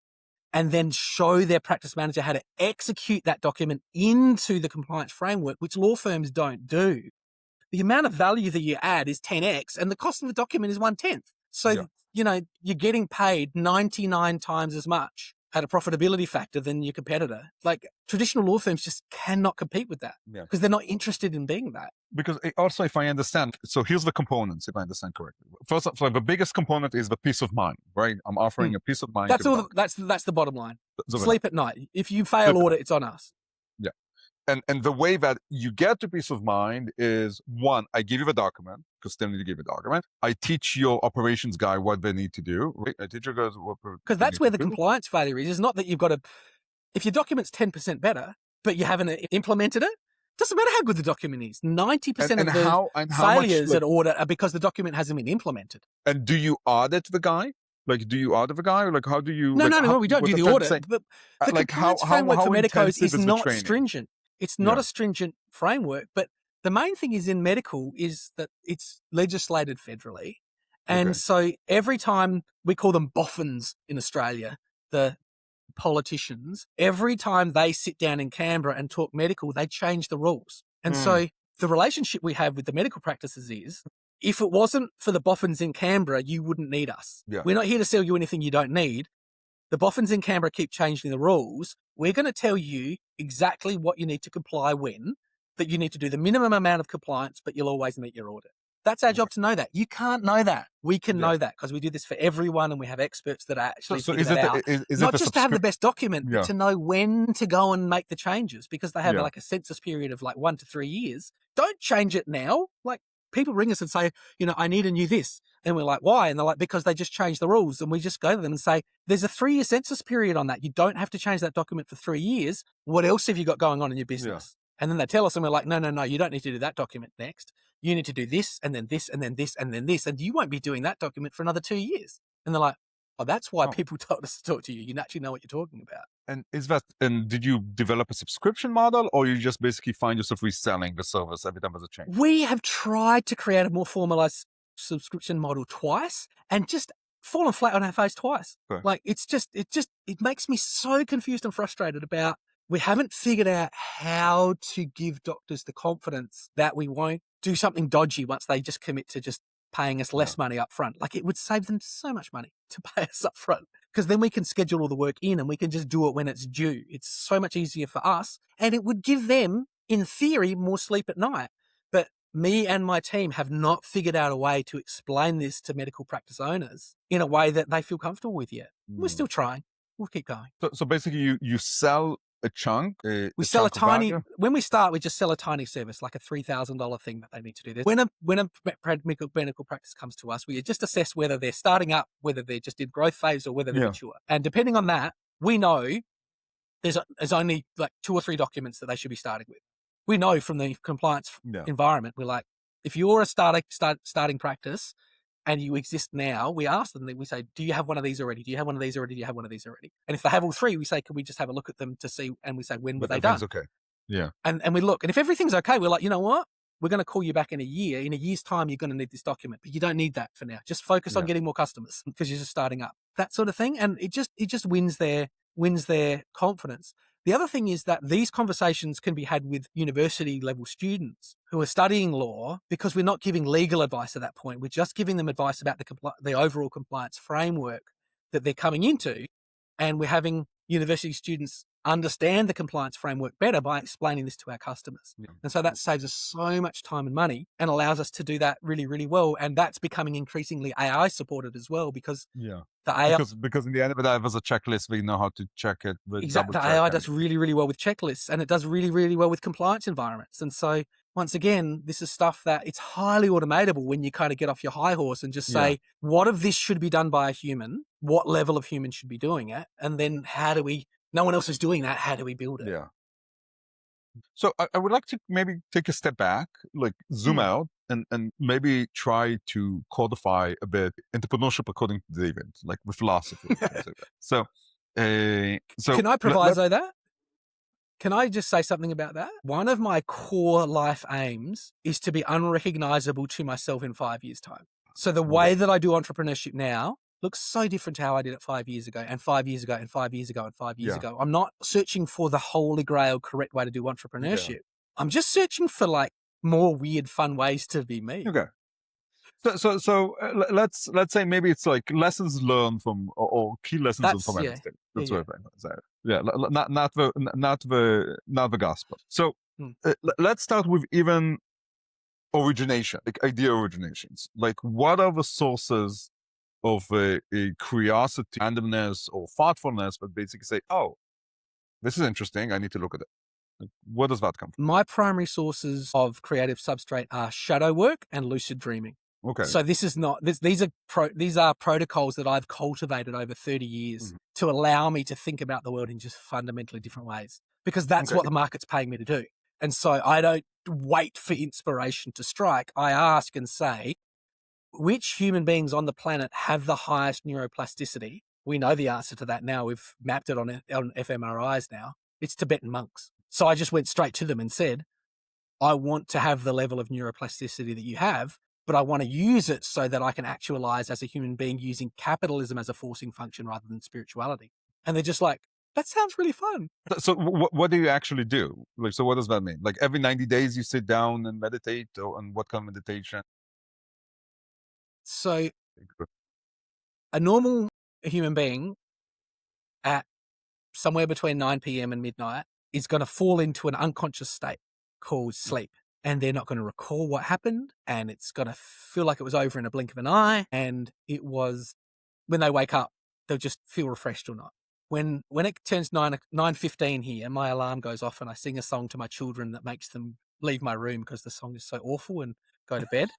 [SPEAKER 2] and then show their practice manager how to execute that document into the compliance framework, which law firms don't do. The amount of value that you add is 10x and the cost of the document is 1/10. So, you're getting paid 99 times as much at a profitability factor than your competitor. Like, traditional law firms just cannot compete with that because they're not interested in being that.
[SPEAKER 1] Because also, if I understand, so here's the components, if I understand correctly. First, so the biggest component is the peace of mind, right? I'm offering a peace of mind.
[SPEAKER 2] That's all. That's the bottom line. Sleep at night. If you fail audit, it's on us.
[SPEAKER 1] Yeah. And the way that you get to peace of mind is, one, I give you the document, because still need to give you a document. I teach your operations guy what they need to do. Right? I teach you guys what.
[SPEAKER 2] Because that's where the compliance failure is. It's not that you've got to, if your document's 10% better, but you haven't implemented it, doesn't matter how good the document is. 90% of the failures at audit are because the document hasn't been implemented.
[SPEAKER 1] And do you audit the guy? Like, do you audit the guy? Or like, how do you?
[SPEAKER 2] No, we don't do the audit. But the compliance framework for medicos is not stringent. It's not a stringent framework, but the main thing is in medical is that it's legislated federally. And so every time, we call them boffins in Australia, the politicians, every time they sit down in Canberra and talk medical, they change the rules. And so the relationship we have with the medical practices is, if it wasn't for the boffins in Canberra, you wouldn't need us. We're not here to sell you anything you don't need. The boffins in Canberra keep changing the rules. We're going to tell you exactly what you need to comply when, that you need to do the minimum amount of compliance, but you'll always meet your audit. That's our job to know that. You can't know that. We can know that because we do this for everyone and we have experts that actually figure that out. Not just to have the best document, but to know when to go and make the changes, because they have like a census period of like 1 to 3 years. Don't change it now. Like, people ring us and say, I need a new this. And we're like, why? And they're like, because they just changed the rules. And we just go to them and say, there's a 3-year census period on that. You don't have to change that document for 3 years. What else have you got going on in your business? And then they tell us and we're like, no, you don't need to do that document next. You need to do this and then this and then this and then this. And you won't be doing that document for another 2 years. And they're like, oh, that's why people told us to talk to you. You actually know what you're talking about.
[SPEAKER 1] And did you develop a subscription model, or you just basically find yourself reselling the service every time there's a change?
[SPEAKER 2] We have tried to create a more formalized subscription model twice and just fallen flat on our face twice. Like, it makes me so confused and frustrated about, we haven't figured out how to give doctors the confidence that we won't do something dodgy once they just commit to just paying us less money up front. Like, it would save them so much money to pay us up front, because then we can schedule all the work in and we can just do it when it's due. It's so much easier for us, and it would give them, in theory, more sleep at night. But me and my team have not figured out a way to explain this to medical practice owners in a way that they feel comfortable with yet. We're still trying. We'll keep going.
[SPEAKER 1] So basically you sell a chunk.
[SPEAKER 2] We sell a tiny, when we start, we just sell a tiny service, like a $3,000 thing that they need to do this. When a medical practice comes to us, we just assess whether they're starting up, whether they're just in growth phase, or whether they're mature. And depending on that, we know there's only like 2 or 3 documents that they should be starting with. We know from the compliance environment, we're like, if you're a starting practice, and you exist now, we ask them, we say, do you have one of these already? Do you have one of these already? Do you have one of these already? And if they have all three, we say, can we just have a look at them to see? And we say, when were
[SPEAKER 1] But
[SPEAKER 2] they done?
[SPEAKER 1] everything's okay. Yeah.
[SPEAKER 2] And we look, and if everything's okay, we're like, you know what? We're going to call you back in a year. In a year's time, you're going to need this document, but you don't need that for now. Just focus on getting more customers because you're just starting up, that sort of thing. And it just wins their confidence. The other thing is that these conversations can be had with university level students who are studying law, because we're not giving legal advice at that point. We're just giving them advice about the overall compliance framework that they're coming into. And we're having university students understand the compliance framework better by explaining this to our customers. Yeah. And so that saves us so much time and money and allows us to do that really, really well. And that's becoming increasingly AI supported as well, because the AI...
[SPEAKER 1] Because in the end of it, there's a checklist. We know how to check it.
[SPEAKER 2] Exactly. The AI does really, really well with checklists, and it does really, really well with compliance environments. And so once again, this is stuff that it's highly automatable when you kind of get off your high horse and just say, what of this should be done by a human? What level of human should be doing it? And then no one else is doing that. How do we build it?
[SPEAKER 1] Yeah. So I would like to maybe take a step back, like zoom out and maybe try to codify a bit entrepreneurship according to David, like with philosophy. So
[SPEAKER 2] can I proviso that? Can I just say something about that? One of my core life aims is to be unrecognizable to myself in 5 years' time. So the way that I do entrepreneurship now looks so different to how I did it 5 years ago, and 5 years ago, and 5 years ago, and 5 years ago. I'm not searching for the holy grail correct way to do entrepreneurship. I'm just searching for like more weird, fun ways to be me.
[SPEAKER 1] Okay. So let's say maybe it's like lessons learned from or key lessons from everything. That's what I think. Not the gospel. So let's start with even origination, like idea originations. Like, what are the sources of a curiosity, randomness, or thoughtfulness that basically say, oh, this is interesting, I need to look at it? Like, where does that come from?
[SPEAKER 2] My primary sources of creative substrate are shadow work and lucid dreaming.
[SPEAKER 1] Okay.
[SPEAKER 2] So this is not these are protocols that I've cultivated over 30 years to allow me to think about the world in just fundamentally different ways, because that's what the market's paying me to do. And so I don't wait for inspiration to strike. I ask and say, which human beings on the planet have the highest neuroplasticity? We know the answer to that now. We've mapped it on fMRIs now. It's Tibetan monks. So I just went straight to them and said, I want to have the level of neuroplasticity that you have, but I want to use it so that I can actualize as a human being using capitalism as a forcing function rather than spirituality. And they're just like, that sounds really fun.
[SPEAKER 1] So what do you actually do? Like, so what does that mean? Like every 90 days you sit down and meditate, and what kind of meditation?
[SPEAKER 2] So a normal human being at somewhere between 9 p.m. and midnight is going to fall into an unconscious state called sleep. And they're not going to recall what happened. And it's going to feel like it was over in a blink of an eye. And it was, when they wake up, they'll just feel refreshed or not. When it turns 9:15 here, my alarm goes off and I sing a song to my children that makes them leave my room because the song is so awful and go to bed.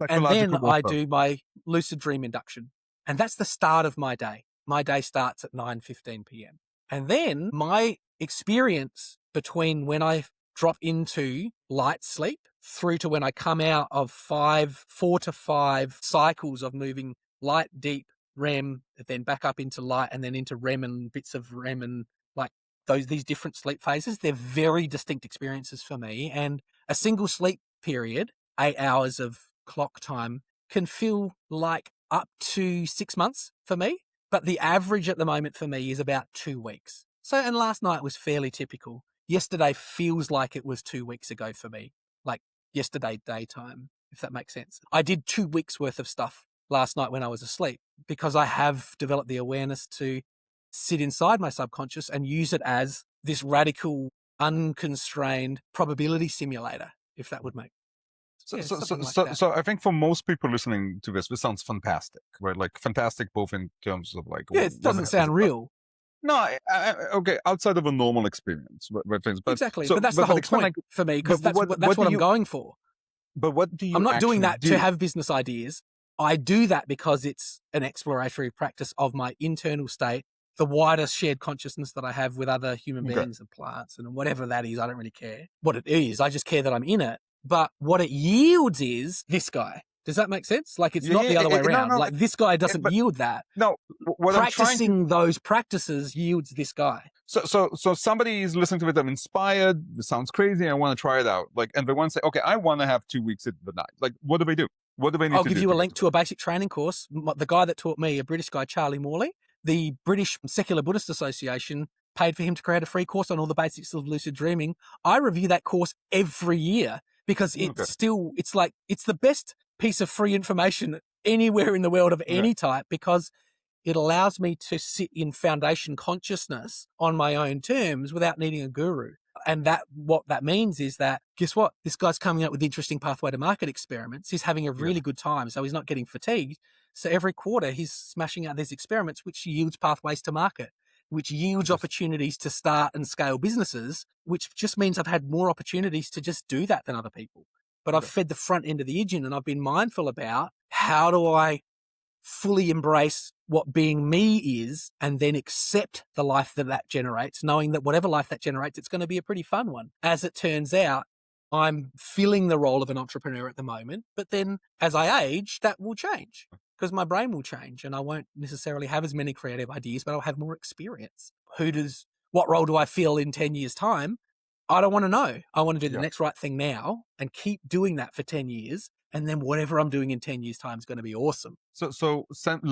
[SPEAKER 2] And then I do my lucid dream induction. And that's the start of my day. My day starts at 9:15 p.m. And then my experience between when I drop into light sleep through to when I come out of 4 to 5 cycles of moving light, deep, REM, then back up into light and then into REM and bits of REM and like these different sleep phases, they're very distinct experiences for me. And a single sleep period, 8 hours of clock time, can feel like up to 6 months for me. But the average at the moment for me is about 2 weeks. So, and last night was fairly typical. Yesterday feels like it was 2 weeks ago for me, like yesterday daytime, if that makes sense. I did 2 weeks worth of stuff last night when I was asleep because I have developed the awareness to sit inside my subconscious and use it as this radical, unconstrained probability simulator, if that would make sense.
[SPEAKER 1] So I think for most people listening to this sounds fantastic, right? Like fantastic both in terms of like...
[SPEAKER 2] Yeah, it doesn't sound real.
[SPEAKER 1] No, okay, outside of a normal experience. But
[SPEAKER 2] exactly, but that's the whole point for me, because that's what I'm going for.
[SPEAKER 1] But what do you...
[SPEAKER 2] I'm not doing that to have business ideas. I do that because it's an exploratory practice of my internal state, the wider shared consciousness that I have with other human beings and plants and whatever that is. I don't really care what it is. I just care that I'm in it. But what it yields is this guy. Does that make sense? Like it's
[SPEAKER 1] Yeah,
[SPEAKER 2] not
[SPEAKER 1] yeah,
[SPEAKER 2] the other way
[SPEAKER 1] no,
[SPEAKER 2] around.
[SPEAKER 1] no,
[SPEAKER 2] Like this guy doesn't
[SPEAKER 1] but
[SPEAKER 2] yield that.
[SPEAKER 1] no, what I'm trying to,
[SPEAKER 2] Practicing those practices yields this guy.
[SPEAKER 1] so somebody is listening to it, I'm inspired, it sounds crazy, I want to try it out. Like, and they want to say, okay, I want to have 2 weeks at the night. Like, what do they do? What do they need
[SPEAKER 2] I'll
[SPEAKER 1] to
[SPEAKER 2] give
[SPEAKER 1] do
[SPEAKER 2] you a
[SPEAKER 1] get
[SPEAKER 2] link to a basic training course. The guy that taught me, a British guy, Charlie Morley, the British Secular Buddhist Association paid for him to create a free course on all the basics of lucid dreaming. I review that course every year because
[SPEAKER 1] Okay.
[SPEAKER 2] it's the best piece of free information anywhere in the world of any type, because it allows me to sit in foundation consciousness on my own terms without needing a guru. And what that means is that, guess what? This guy's coming up with interesting pathway to market experiments. He's having a really good time, so he's not getting fatigued. So every quarter he's smashing out these experiments, which yields pathways to market, which yields opportunities to start and scale businesses, which just means I've had more opportunities to just do that than other people. But I've fed the front end of the engine, and I've been mindful about how do I fully embrace what being me is, and then accept the life that generates, knowing that whatever life that generates, it's going to be a pretty fun one. As it turns out, I'm filling the role of an entrepreneur at the moment, but then as I age, that will change because my brain will change and I won't necessarily have as many creative ideas, but I'll have more experience. What role do I feel in 10 years' time? I don't want to know. I want to do the next right thing now and keep doing that for 10 years. And then whatever I'm doing in 10 years' time is going to be awesome.
[SPEAKER 1] So send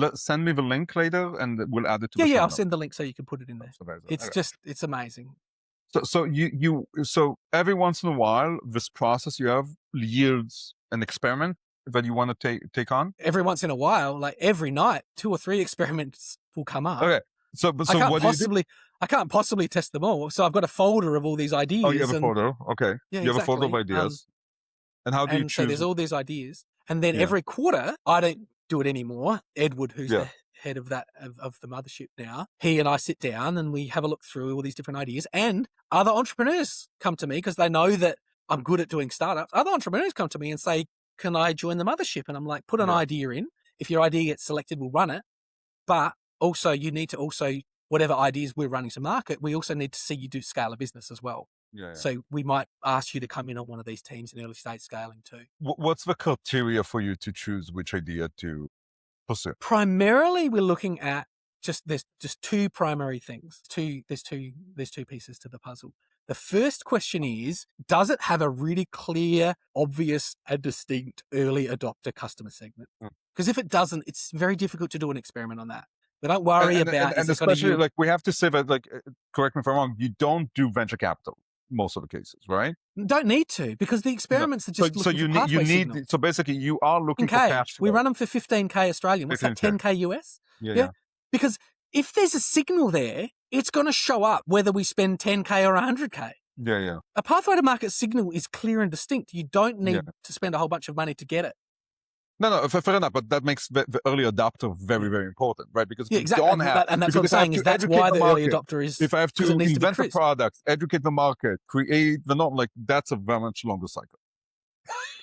[SPEAKER 1] me the link later, and we'll add it to the show
[SPEAKER 2] I'll
[SPEAKER 1] notes.
[SPEAKER 2] send the link so you can put it in there. It's amazing.
[SPEAKER 1] So every once in a while, this process you have yields an experiment that you want to take on.
[SPEAKER 2] Every once in a while, like every night, 2 or 3 experiments will come up.
[SPEAKER 1] Okay. So what do you do?
[SPEAKER 2] I can't possibly test them all. So I've got a folder of all these ideas.
[SPEAKER 1] Oh, you have a folder. Okay.
[SPEAKER 2] Yeah,
[SPEAKER 1] you have a folder of
[SPEAKER 2] exactly.
[SPEAKER 1] ideas. And how do you choose?
[SPEAKER 2] So there's all these ideas. And then every quarter, I don't do it anymore. Edward, who's the head of that of the mothership now, he and I sit down and we have a look through all these different ideas. And other entrepreneurs come to me because they know that I'm good at doing startups. Other entrepreneurs come to me and say, can I join the mothership? And I'm like, put an idea in. If your idea gets selected, we'll run it. But also you need to whatever ideas we're running to market, we also need to see you do scale a business as well. So we might ask you to come in on one of these teams in early stage scaling too.
[SPEAKER 1] What's the criteria for you to choose which idea to pursue?
[SPEAKER 2] Primarily, we're looking at there's just 2 primary things. There's two pieces to the puzzle. The first question is, does it have a really clear, obvious, and distinct early adopter customer segment? Because if it doesn't, it's very difficult to do an experiment on that. But don't worry about
[SPEAKER 1] and especially like we have to say that, like, correct me if I'm wrong, you don't do venture capital most of the cases, right?
[SPEAKER 2] Don't need to, because the experiments are just looking for pathway signals.
[SPEAKER 1] So basically you are looking for cash flow.
[SPEAKER 2] We run them for 15K Australian. What's that, 10K US? Yeah. Because if there's a signal there, it's going to show up whether we spend 10K or 100K.
[SPEAKER 1] Yeah.
[SPEAKER 2] A pathway to market signal is clear and distinct. You don't need to spend a whole bunch of money to get it.
[SPEAKER 1] No, fair enough, but that makes the early adopter very, very important, right? Because
[SPEAKER 2] exactly. And that's what I'm saying is that's why the early adopter is.
[SPEAKER 1] If I have to invent the product, educate the market, create the norm, like that's a very much longer cycle.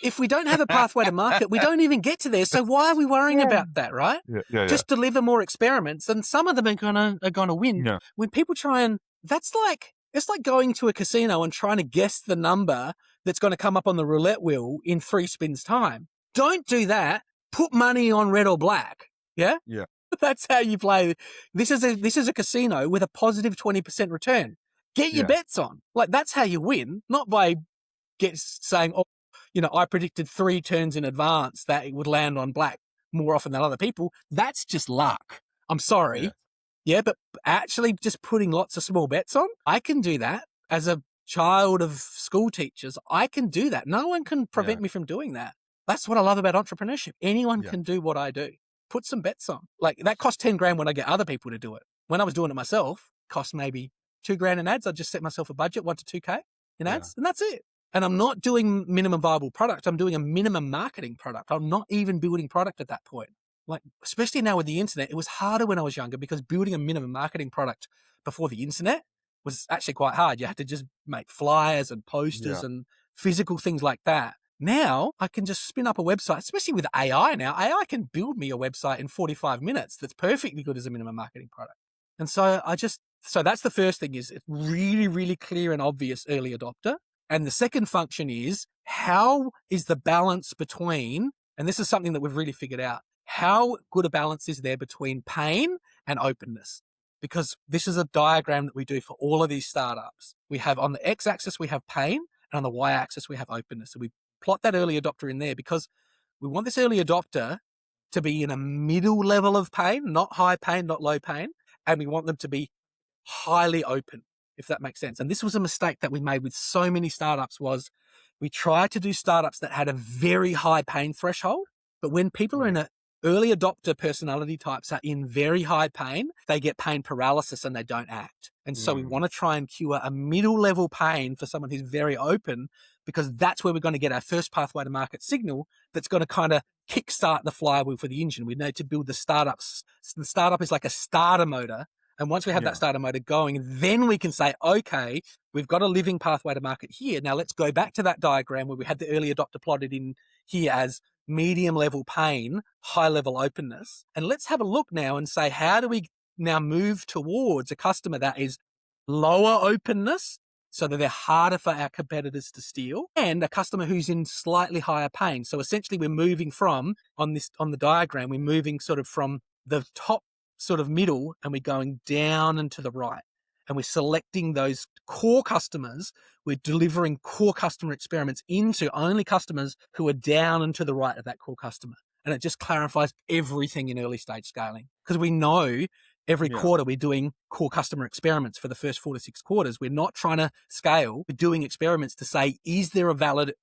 [SPEAKER 2] If we don't have a pathway to market, we don't even get to there. So why are we worrying about that, right? Just deliver more experiments, and some of them are gonna win.
[SPEAKER 1] Yeah.
[SPEAKER 2] When people try and it's like going to a casino and trying to guess the number that's going to come up on the roulette wheel in 3 spins time. Don't do that. Put money on red or black. Yeah?
[SPEAKER 1] Yeah.
[SPEAKER 2] That's how you play. This is a casino with a positive 20% return. Get your bets on. Like, that's how you win, not by saying, I predicted 3 turns in advance that it would land on black more often than other people. That's just luck. I'm sorry. Yeah, but actually just putting lots of small bets on, I can do that. As a child of school teachers, I can do that. No one can prevent me from doing that. That's what I love about entrepreneurship. Anyone can do what I do. Put some bets on. Like, that cost 10 grand when I get other people to do it. When I was doing it myself, it cost maybe 2 grand in ads. I just set myself a budget, 1 to 2K in ads, and that's it. And I'm not doing minimum viable product. I'm doing a minimum marketing product. I'm not even building product at that point. Like, especially now with the internet, it was harder when I was younger because building a minimum marketing product before the internet was actually quite hard. You had to just make flyers and posters and physical things like that. Now I can just spin up a website, especially with AI now. AI can build me a website in 45 minutes that's perfectly good as a minimum marketing product. And so so that's the first thing, is it's really, really clear and obvious early adopter. And the second function is, how is the balance between And this is something that we've really figured out. How good a balance is there between pain and openness? Because this is a diagram that we do for all of these startups. We have on the x-axis, we have pain, and on the y-axis, we have openness. So we plot that early adopter in there because we want this early adopter to be in a middle level of pain, not high pain, not low pain, and we want them to be highly open, if that makes sense. And this was a mistake that we made with so many startups was we tried to do startups that had a very high pain threshold, but when people are in a early adopter personality types are in very high pain, they get pain paralysis and they don't act. And so we want to try and cure a middle level pain for someone who's very open, because that's where we're going to get our first pathway to market signal that's going to kind of kickstart the flywheel for the engine. We need to build the startups. The startup is like a starter motor. And once we have that starter motor going, then we can say, okay, we've got a living pathway to market here. Now let's go back to that diagram where we had the early adopter plotted in here as medium level pain, high level openness. And let's have a look now and say, how do we now move towards a customer that is lower openness so that they're harder for our competitors to steal, and a customer who's in slightly higher pain. So essentially we're moving from, on the diagram, we're moving sort of from the top sort of middle and we're going down and to the right. And we're selecting those core customers. We're delivering core customer experiments into only customers who are down and to the right of that core customer. And it just clarifies everything in early stage scaling, because we know every quarter we're doing core customer experiments for the first 4 to 6 quarters. We're not trying to scale. We're doing experiments to say, is there a valid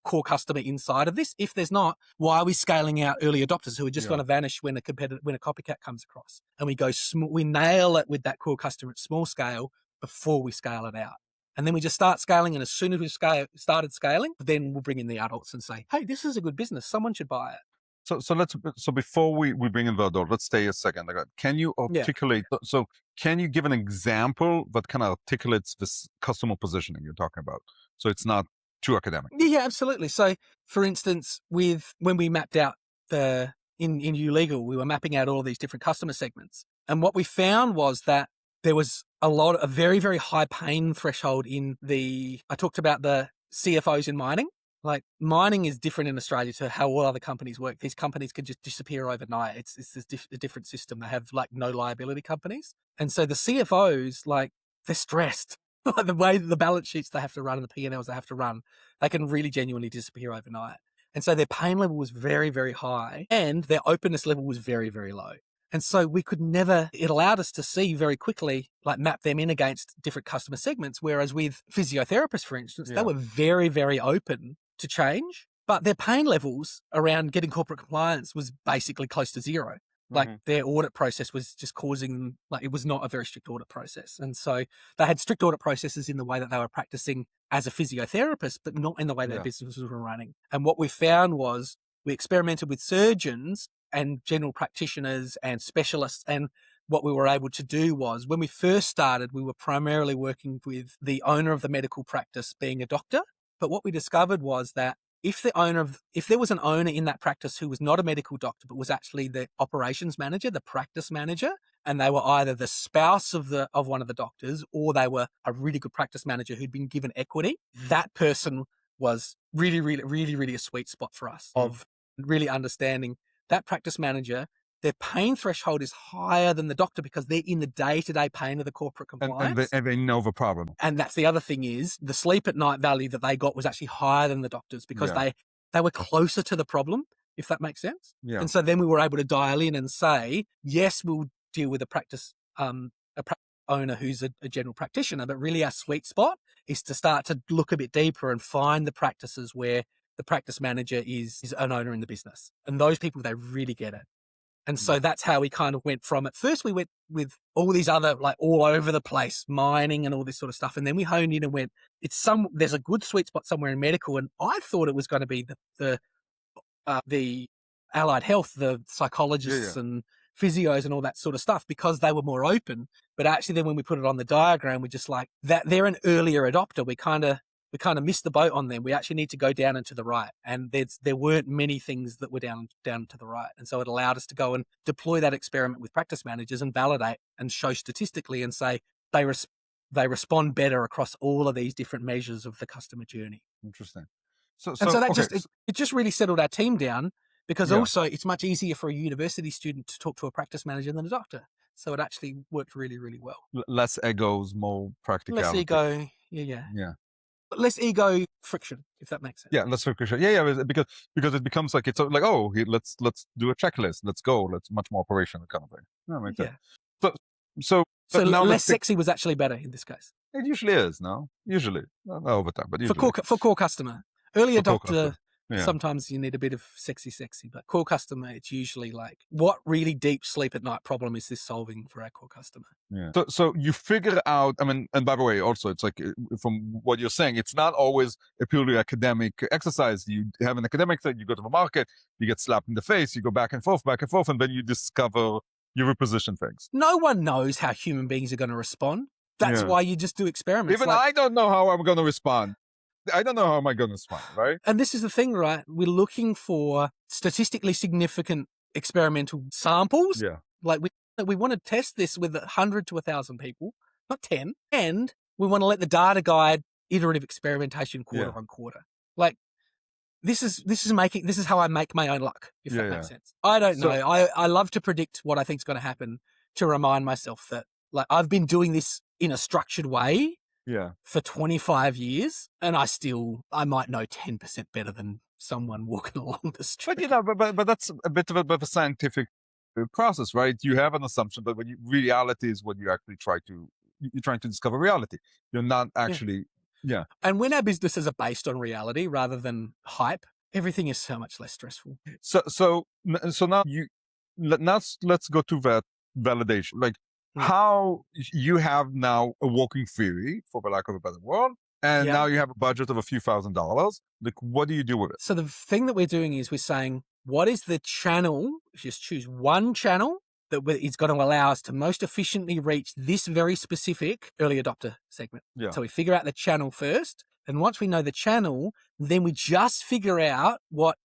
[SPEAKER 2] core customer inside of this? If there's not, why are we scaling out early adopters who are just going to vanish when a copycat comes across? And we go we nail it with that core customer at small scale before we scale it out. And then we just start scaling. And as soon as we've started scaling, then we'll bring in the adults and say, hey, this is a good business. Someone should buy it.
[SPEAKER 1] So before we bring in the adult, let's stay a second. Can you articulate? So can you give an example that kind of articulates this customer positioning you're talking about? So it's not too academic.
[SPEAKER 2] Yeah, absolutely. So for instance, when we mapped out in ULegal, we were mapping out all these different customer segments. And what we found was that there was a very, very high pain threshold I talked about the CFOs in mining. Like, mining is different in Australia to how all other companies work. These companies can just disappear overnight. It's a different system. They have like no liability companies. And so the CFOs, like, they're stressed. Like the way the balance sheets they have to run and the P&Ls they have to run, they can really genuinely disappear overnight. And so their pain level was very, very high and their openness level was very, very low. And so it allowed us to see very quickly, like, map them in against different customer segments. Whereas with physiotherapists, for instance, they were very, very open to change, but their pain levels around getting corporate compliance was basically close to zero. Like, their audit process was just causing them, like, it was not a very strict audit process. And so they had strict audit processes in the way that they were practicing as a physiotherapist, but not in the way their businesses were running. And what we found was we experimented with surgeons and general practitioners and specialists. And what we were able to do was, when we first started, we were primarily working with the owner of the medical practice being a doctor. But what we discovered was that if there was an owner in that practice who was not a medical doctor, but was actually the operations manager, the practice manager, and they were either the spouse of one of the doctors, or they were a really good practice manager who'd been given equity, that person was really, really, really, really a sweet spot for us of really understanding that practice manager. Their pain threshold is higher than the doctor because they're in the day-to-day pain of the corporate compliance.
[SPEAKER 1] And they know the problem.
[SPEAKER 2] And that's the other thing is the sleep at night value that they got was actually higher than the doctors because they were closer to the problem, if that makes sense. Yeah. And so then we were able to dial in and say, yes, we'll deal with a practice owner who's a general practitioner, but really our sweet spot is to start to look a bit deeper and find the practices where the practice manager is an owner in the business. And those people, they really get it. And so that's how we kind of went from, at first we went with all these other, like, all over the place, mining and all this sort of stuff. And then we honed in and went, there's a good sweet spot somewhere in medical. And I thought it was going to be the allied health, the psychologists and physios and all that sort of stuff, because they were more open. But actually then when we put it on the diagram, we just like that they're an earlier adopter. We kind of missed the boat on them. We actually need to go down and to the right. And there weren't many things that were down to the right. And so it allowed us to go and deploy that experiment with practice managers and validate and show statistically and say they respond better across all of these different measures of the customer journey.
[SPEAKER 1] Interesting.
[SPEAKER 2] It just really settled our team down Because
[SPEAKER 1] Yeah.
[SPEAKER 2] also it's much easier for a university student to talk to a practice manager than a doctor. So it actually worked really, really well.
[SPEAKER 1] Less egos, more practicality.
[SPEAKER 2] Less ego. Yeah.
[SPEAKER 1] Yeah.
[SPEAKER 2] Less ego friction, if that makes sense.
[SPEAKER 1] Yeah, let's focus. Yeah, because it becomes like it's like, oh, let's do a checklist. Let's go. Let's much more operational kind of thing. That makes sense. So
[SPEAKER 2] So
[SPEAKER 1] now
[SPEAKER 2] less sexy was actually better in this case.
[SPEAKER 1] it usually is, no? Usually. Not over time, but usually.
[SPEAKER 2] For core customer. Early
[SPEAKER 1] For core
[SPEAKER 2] adopter,
[SPEAKER 1] customer. Yeah.
[SPEAKER 2] sometimes you need a bit of sexy, but core customer, it's usually like, what really deep sleep at night problem is this solving for our core customer?
[SPEAKER 1] Yeah. So you figure out, I mean, and by the way, also, it's like from what you're saying, it's not always a purely academic exercise. You have an academic thing, you go to the market, you get slapped in the face, you go back and forth, and then you discover you reposition things.
[SPEAKER 2] No one knows how human beings are going to respond. That's why you just do experiments.
[SPEAKER 1] Even I don't know how I'm going to respond. I don't know how am I going to respond, right?
[SPEAKER 2] And this is the thing, right? We're looking for statistically significant experimental samples.
[SPEAKER 1] Yeah.
[SPEAKER 2] Like we want to test this with 100 to 1,000 people, not 10. And we want to let the data guide iterative experimentation quarter on quarter. Like this is how I make my own luck, if that makes sense. I don't know. I love to predict what I think is going to happen to remind myself that like I've been doing this in a structured way for 25 years, and I might know 10% better than someone walking along the street.
[SPEAKER 1] But that's a bit of a scientific process, right? You have an assumption, but reality is what you're trying to discover reality. You're not actually,
[SPEAKER 2] And when our businesses are based on reality rather than hype, everything is so much less stressful.
[SPEAKER 1] So now let's go to that validation. Like, how you have now a working theory, for the lack of a better word, and now you have a budget of a few $1,000s. Like, what do you do with it?
[SPEAKER 2] So the thing that we're doing is we're saying, what is the channel? Just choose one channel that is going to allow us to most efficiently reach this very specific early adopter segment.
[SPEAKER 1] Yeah.
[SPEAKER 2] So we figure out the channel first. And once we know the channel, then we just figure out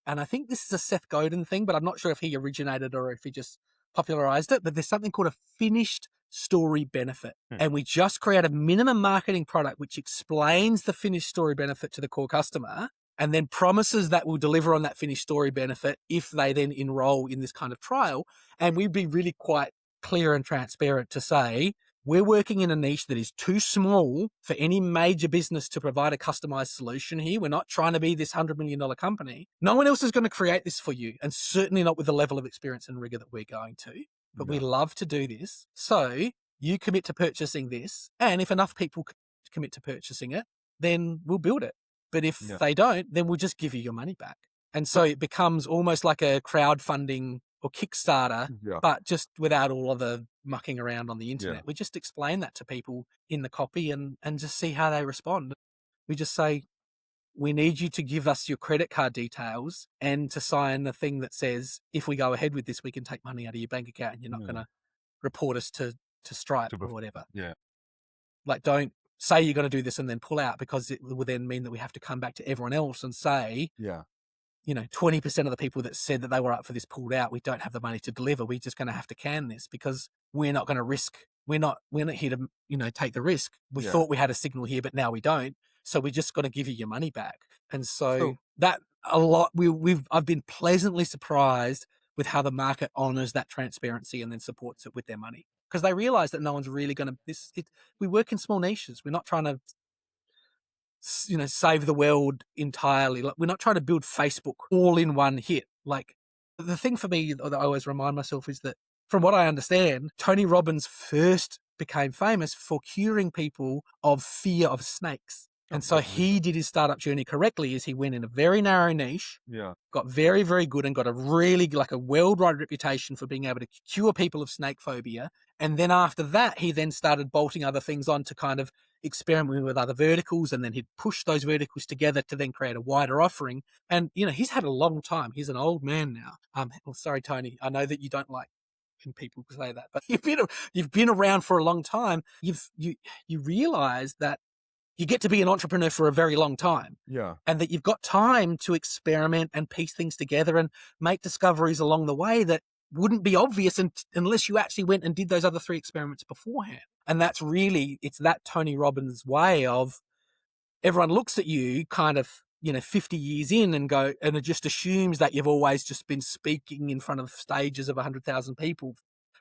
[SPEAKER 2] and I think this is a Seth Godin thing, but I'm not sure if he originated or if he just popularized it, but there's something called a finished story benefit. And we just create a minimum marketing product which explains the finished story benefit to the core customer and then promises that we'll deliver on that finished story benefit if they then enroll in this kind of trial. And we'd be really quite clear and transparent to say, we're working in a niche that is too small for any major business to provide a customized solution here. We're not trying to be this $100 million company. No one else is going to create this for you, and certainly not with the level of experience and rigor that we're going to. But we love to do this. So you commit to purchasing this, and if enough people commit to purchasing it, then we'll build it. But if they don't, then we'll just give you your money back. And so it becomes almost like a crowdfunding or Kickstarter, but just without all of the mucking around on the internet. We just explain that to people in the copy and just see how they respond. We just say, we need you to give us your credit card details and to sign a thing that says, if we go ahead with this, we can take money out of your bank account and you're not going to report us to Stripe or whatever.
[SPEAKER 1] Yeah.
[SPEAKER 2] Like, don't say you're going to do this and then pull out, because it will then mean that we have to come back to everyone else and say, 20% of the people that said that they were up for this pulled out. We don't have the money to deliver. We're just going to have to can this because we're not going to risk. We're not here to, take the risk. We thought we had a signal here, but now we don't. So we're just going to give you your money back. And so that a lot, I've been pleasantly surprised with how the market honors that transparency and then supports it with their money, because they realize that no one's really going to, we work in small niches. We're not trying to, save the world entirely. Like, we're not trying to build Facebook all in one hit. Like, the thing for me that I always remind myself is that, from what I understand, Tony Robbins first became famous for curing people of fear of snakes. And so he did his startup journey correctly, is he went in a very narrow niche, got very, very good and got a really a worldwide reputation for being able to cure people of snake phobia. And then after that, he then started bolting other things on to kind of experiment with other verticals. And then he'd push those verticals together to then create a wider offering. And, he's had a long time. He's an old man now. Sorry, Tony. I know that you don't like when people say that, but you've been around for a long time. You realize that you get to be an entrepreneur for a very long time.
[SPEAKER 1] Yeah.
[SPEAKER 2] And that you've got time to experiment and piece things together and make discoveries along the way that wouldn't be obvious unless you actually went and did those other 3 experiments beforehand. And that's really, it's that Tony Robbins way of, everyone looks at you kind of 50 years in and go, and it just assumes that you've always just been speaking in front of stages of 100,000 people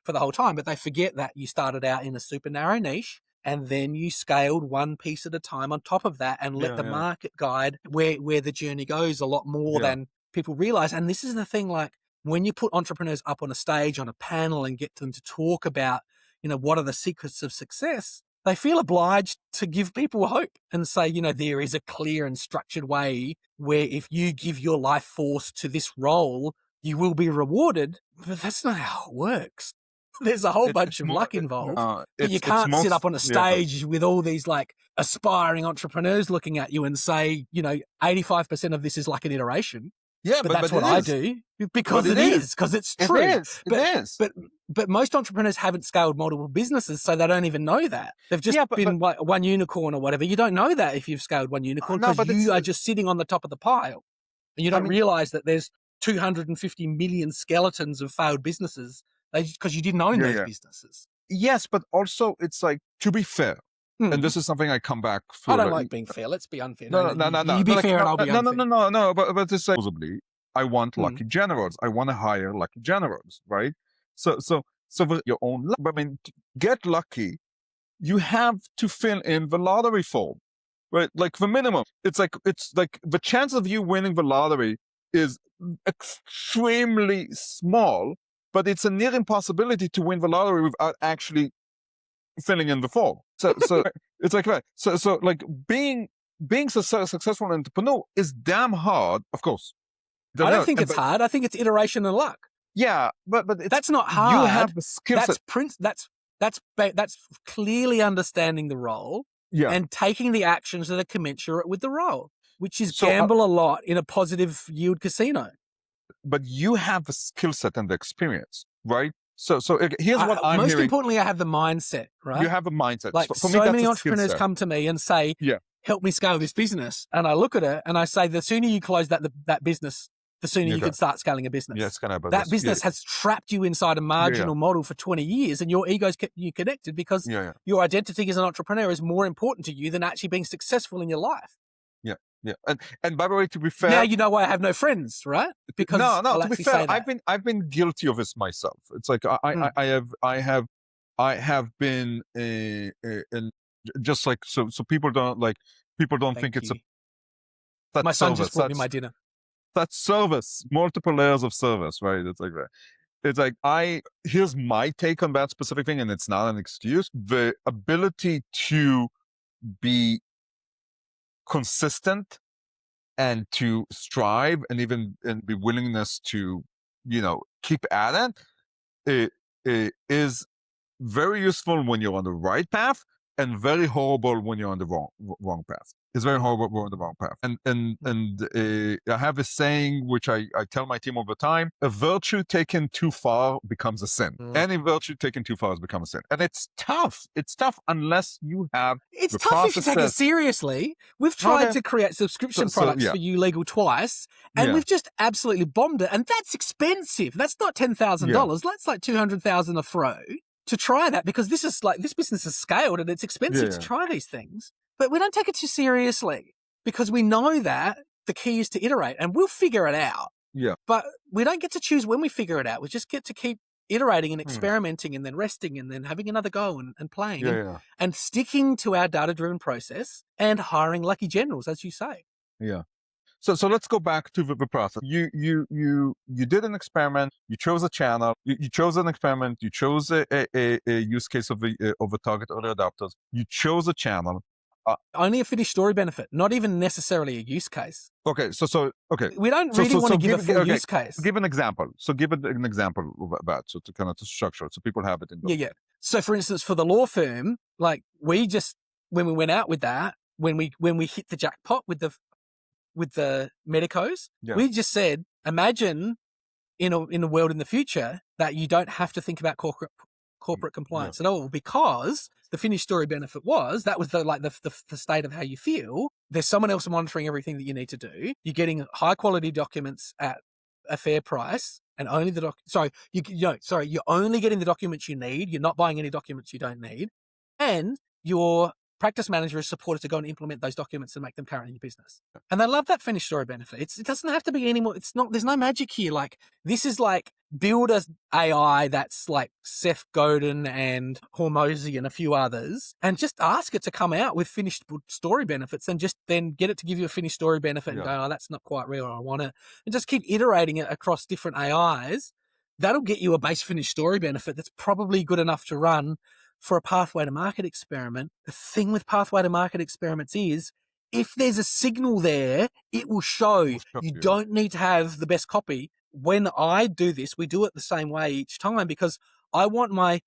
[SPEAKER 2] for the whole time. But they forget that you started out in a super narrow niche and then you scaled one piece at a time on top of that and let the market guide where the journey goes a lot more than people realize. And this is the thing, like when you put entrepreneurs up on a stage, on a panel and get them to talk about, what are the secrets of success, they feel obliged to give people hope and say, there is a clear and structured way where if you give your life force to this role, you will be rewarded. But that's not how it works. There's a whole bunch of luck involved. But you can't sit up on a stage with all these like aspiring entrepreneurs looking at you and say, 85% of this is like an iteration.
[SPEAKER 1] Yeah,
[SPEAKER 2] but that's what I do because because it's true.
[SPEAKER 1] It is.
[SPEAKER 2] But most entrepreneurs haven't scaled multiple businesses, so they don't even know that. They've just been one unicorn or whatever. You don't know that if you've scaled one unicorn because you are just sitting on the top of the pile. And you don't realize that there's 250 million skeletons of failed businesses because you didn't own those businesses.
[SPEAKER 1] Yes, but also it's like, to be fair, and this is something I come back for.
[SPEAKER 2] I don't like being fair. Let's be unfair.
[SPEAKER 1] No.
[SPEAKER 2] You be fair and I'll be unfair.
[SPEAKER 1] No. But it's like, supposedly, I want lucky generals. I want to hire lucky generals, right? So with your own luck. I mean, to get lucky, you have to fill in the lottery form, right? Like the minimum. It's like the chance of you winning the lottery is extremely small, but it's a near impossibility to win the lottery without actually filling in the form. So it's like that. So like being a successful entrepreneur is damn hard, of course.
[SPEAKER 2] I don't think it's hard. I think it's iteration and luck.
[SPEAKER 1] Yeah, but
[SPEAKER 2] that's not hard.
[SPEAKER 1] You have the skill set.
[SPEAKER 2] That's clearly understanding the role and taking the actions that are commensurate with the role, which is gamble a lot in a positive yield casino.
[SPEAKER 1] But you have the skill set and the experience, right? So here's what I'm
[SPEAKER 2] most
[SPEAKER 1] hearing.
[SPEAKER 2] importantly, I have the mindset, right?
[SPEAKER 1] You have a mindset.
[SPEAKER 2] Like
[SPEAKER 1] for
[SPEAKER 2] so
[SPEAKER 1] me,
[SPEAKER 2] many entrepreneurs come to me and say, help me scale this business. And I look at it and I say, the sooner you close that business, the sooner you can start scaling a business.
[SPEAKER 1] Yeah, it's kind of
[SPEAKER 2] that business has trapped you inside a marginal model for 20 years and your ego's kept you connected because your identity as an entrepreneur is more important to you than actually being successful in your life.
[SPEAKER 1] Yeah. And by the way, to be fair,
[SPEAKER 2] now you know why I have no friends, right? Because
[SPEAKER 1] no. To be fair, I've been guilty of this myself. It's like I have been and just like so people don't think it's a.
[SPEAKER 2] My son just brought me my dinner.
[SPEAKER 1] That's service, multiple layers of service, right? It's like that. It's like here's my take on that specific thing, and it's not an excuse. The ability to be consistent and to strive and be willingness to keep at it is very useful when you're on the right path and very horrible when you're on the wrong path. It's very horrible when you're on the wrong path. And I have a saying which I tell my team all the time: a virtue taken too far becomes a sin. Any virtue taken too far has become a sin. And it's tough. It's tough unless you have
[SPEAKER 2] It's tough if you take it seriously. We've tried to create subscription products for You Legal twice, and we've just absolutely bombed it. And that's expensive. That's not $10,000. That's like $200,000 a throw to try that, because this business is scaled and it's expensive to try these things. But we don't take it too seriously because we know that the key is to iterate and we'll figure it out.
[SPEAKER 1] Yeah.
[SPEAKER 2] But we don't get to choose when we figure it out. We just get to keep iterating and experimenting and then resting and then having another go and playing and sticking to our data-driven process and hiring lucky generals, as you say.
[SPEAKER 1] Yeah. So let's go back to the process. You did an experiment. You chose a channel. You chose an experiment. You chose a use case of a target early adopters. You chose a channel.
[SPEAKER 2] Only a finished story benefit, not even necessarily a use case.
[SPEAKER 1] Okay, okay.
[SPEAKER 2] We don't really want to give a full use case.
[SPEAKER 1] Give an example. So give it an example of that, so to kind of structure it, so people have it in.
[SPEAKER 2] Yeah. So for instance, for the law firm, like we just when we went out with that, when we hit the jackpot with the medicos, we just said, imagine in a world in the future that you don't have to think about corporate compliance at all, because the finished story benefit was the state of how you feel. There's someone else monitoring everything that you need to do. You're getting high quality documents at a fair price, and only you're only getting the documents you need. You're not buying any documents you don't need, and you're practice manager is supported to go and implement those documents and make them current in your business. And they love that finished story benefit. It doesn't have to be any more. There's no magic here. Like, this is like, build a AI that's like Seth Godin and Hormozy and a few others, and just ask it to come out with finished story benefits, and just then get it to give you a finished story benefit and go, oh, that's not quite real, I want it. And just keep iterating it across different AIs. That'll get you a base finished story benefit that's probably good enough to run for a pathway to market experiment. The thing with pathway to market experiments is, if there's a signal there, it will show. You don't need to have the best copy. When I do this, we do it the same way each time, because I want my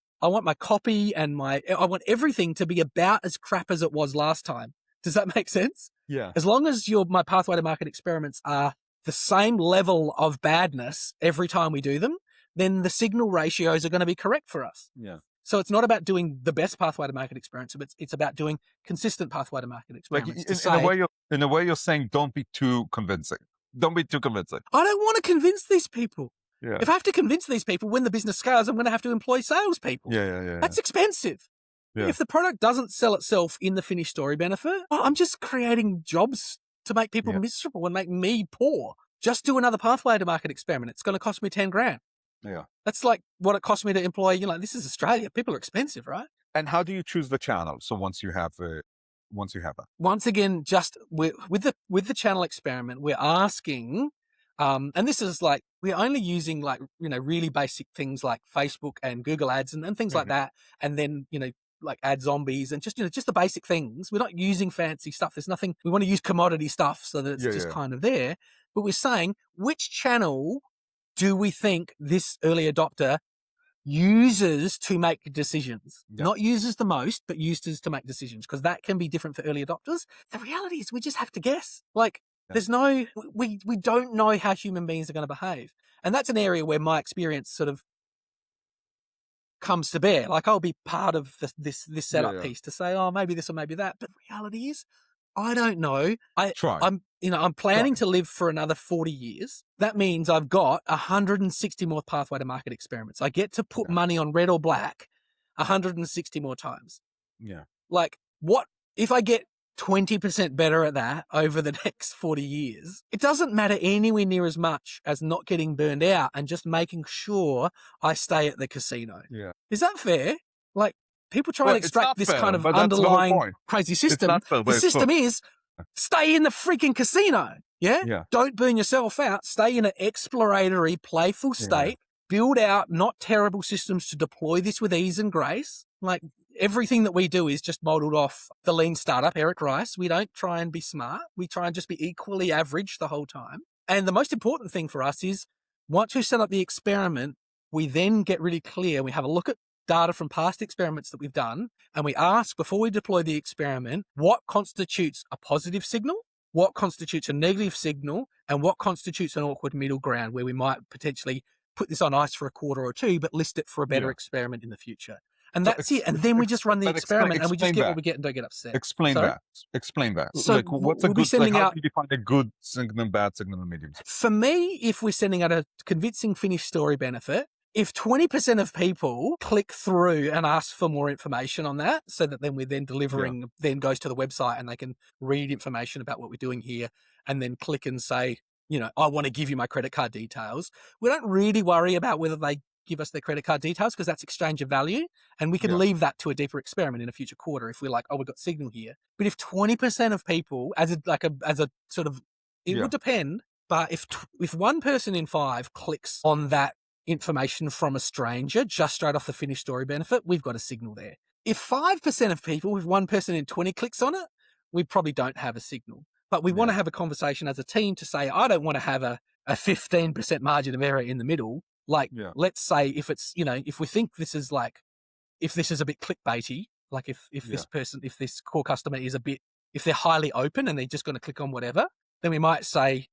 [SPEAKER 2] copy and I want everything to be about as crap as it was last time. Does that make sense?
[SPEAKER 1] Yeah.
[SPEAKER 2] As long as my pathway to market experiments are the same level of badness every time we do them, then the signal ratios are going to be correct for us.
[SPEAKER 1] Yeah.
[SPEAKER 2] So it's not about doing the best pathway to market experiments, but it's about doing consistent pathway to market experiments.
[SPEAKER 1] Like in a way you're saying, don't be too convincing. Don't be too convincing.
[SPEAKER 2] I don't want to convince these people.
[SPEAKER 1] Yeah.
[SPEAKER 2] If I have to convince these people when the business scales, I'm going to have to employ salespeople.
[SPEAKER 1] Yeah.
[SPEAKER 2] That's expensive.
[SPEAKER 1] Yeah.
[SPEAKER 2] If the product doesn't sell itself in the finished story benefit, I'm just creating jobs to make people miserable and make me poor. Just do another pathway to market experiment. It's going to cost me 10 grand.
[SPEAKER 1] Yeah.
[SPEAKER 2] That's like what it cost me to employ. This is Australia. People are expensive, right?
[SPEAKER 1] And how do you choose the channel? So once you have it.
[SPEAKER 2] Once again, just with the channel experiment, we're asking, and this is like, we're only using like, really basic things like Facebook and Google ads and things like that. And then, like ad zombies and just the basic things. We're not using fancy stuff. There's nothing, we want to use commodity stuff so that it's kind of there. But we're saying, which channel do we think this early adopter uses to make decisions? Not uses the most, but uses to make decisions, because that can be different for early adopters. The reality is we just have to guess. Like, there's no, we don't know how human beings are going to behave. And that's an area where my experience sort of comes to bear. Like, I'll be part of this setup piece to say, oh, maybe this or maybe that. But the reality is, I don't know. I'm planning to live for another 40 years. That means I've got 160 more pathway to market experiments. I get to put money on red or black 160 more times.
[SPEAKER 1] Yeah.
[SPEAKER 2] Like, what if I get 20% better at that over the next 40 years? It doesn't matter anywhere near as much as not getting burned out and just making sure I stay at the casino.
[SPEAKER 1] Yeah.
[SPEAKER 2] Is that fair? Like, people try to extract this kind of
[SPEAKER 1] but that's
[SPEAKER 2] underlying crazy system.
[SPEAKER 1] Fair,
[SPEAKER 2] the system is stay in the freaking casino.
[SPEAKER 1] Yeah.
[SPEAKER 2] Don't burn yourself out. Stay in an exploratory, playful state. Build out not terrible systems to deploy this with ease and grace. Like, everything that we do is just modeled off the lean startup, Eric Rice. We don't try and be smart. We try and just be equally average the whole time. And the most important thing for us is, once we set up the experiment, we then get really clear. We have a look at data from past experiments that we've done, and we ask, before we deploy the experiment, what constitutes a positive signal, what constitutes a negative signal, and what constitutes an awkward middle ground where we might potentially put this on ice for a quarter or two, but list it for a better experiment in the good. And that's it. And then we just run the experiment and we just get what we get and don't get upset.
[SPEAKER 1] Explain that. So like, what's a good, how do you define a good signal, bad signal, and medium signal?
[SPEAKER 2] For me, if we're sending out a convincing finished story benefit, if 20% of people click through and ask for more information on that, so that then we're then delivering, then goes to the website and they can read information about what we're doing here and then click and say, I want to give you my credit card details. We don't really worry about whether they give us their credit card details, because that's exchange of value. And we can leave that to a deeper experiment in a future quarter if we're like, oh, we've got signal here. But if 20% of people, as a sort of, it would depend, but if 1 person in 5 clicks on that information from a stranger just straight off the finished story benefit, we've got a signal there. If 5% of people, if 1 person in 20 clicks on it, we probably don't have a signal. But we want to have a conversation as a team to say, I don't want to have a 15% margin of error in the middle. Like, let's say if it's, if we think this is like, if this is a bit clickbaity, like if this person, if this core customer is a bit, if they're highly open and they're just going to click on whatever, then we might say,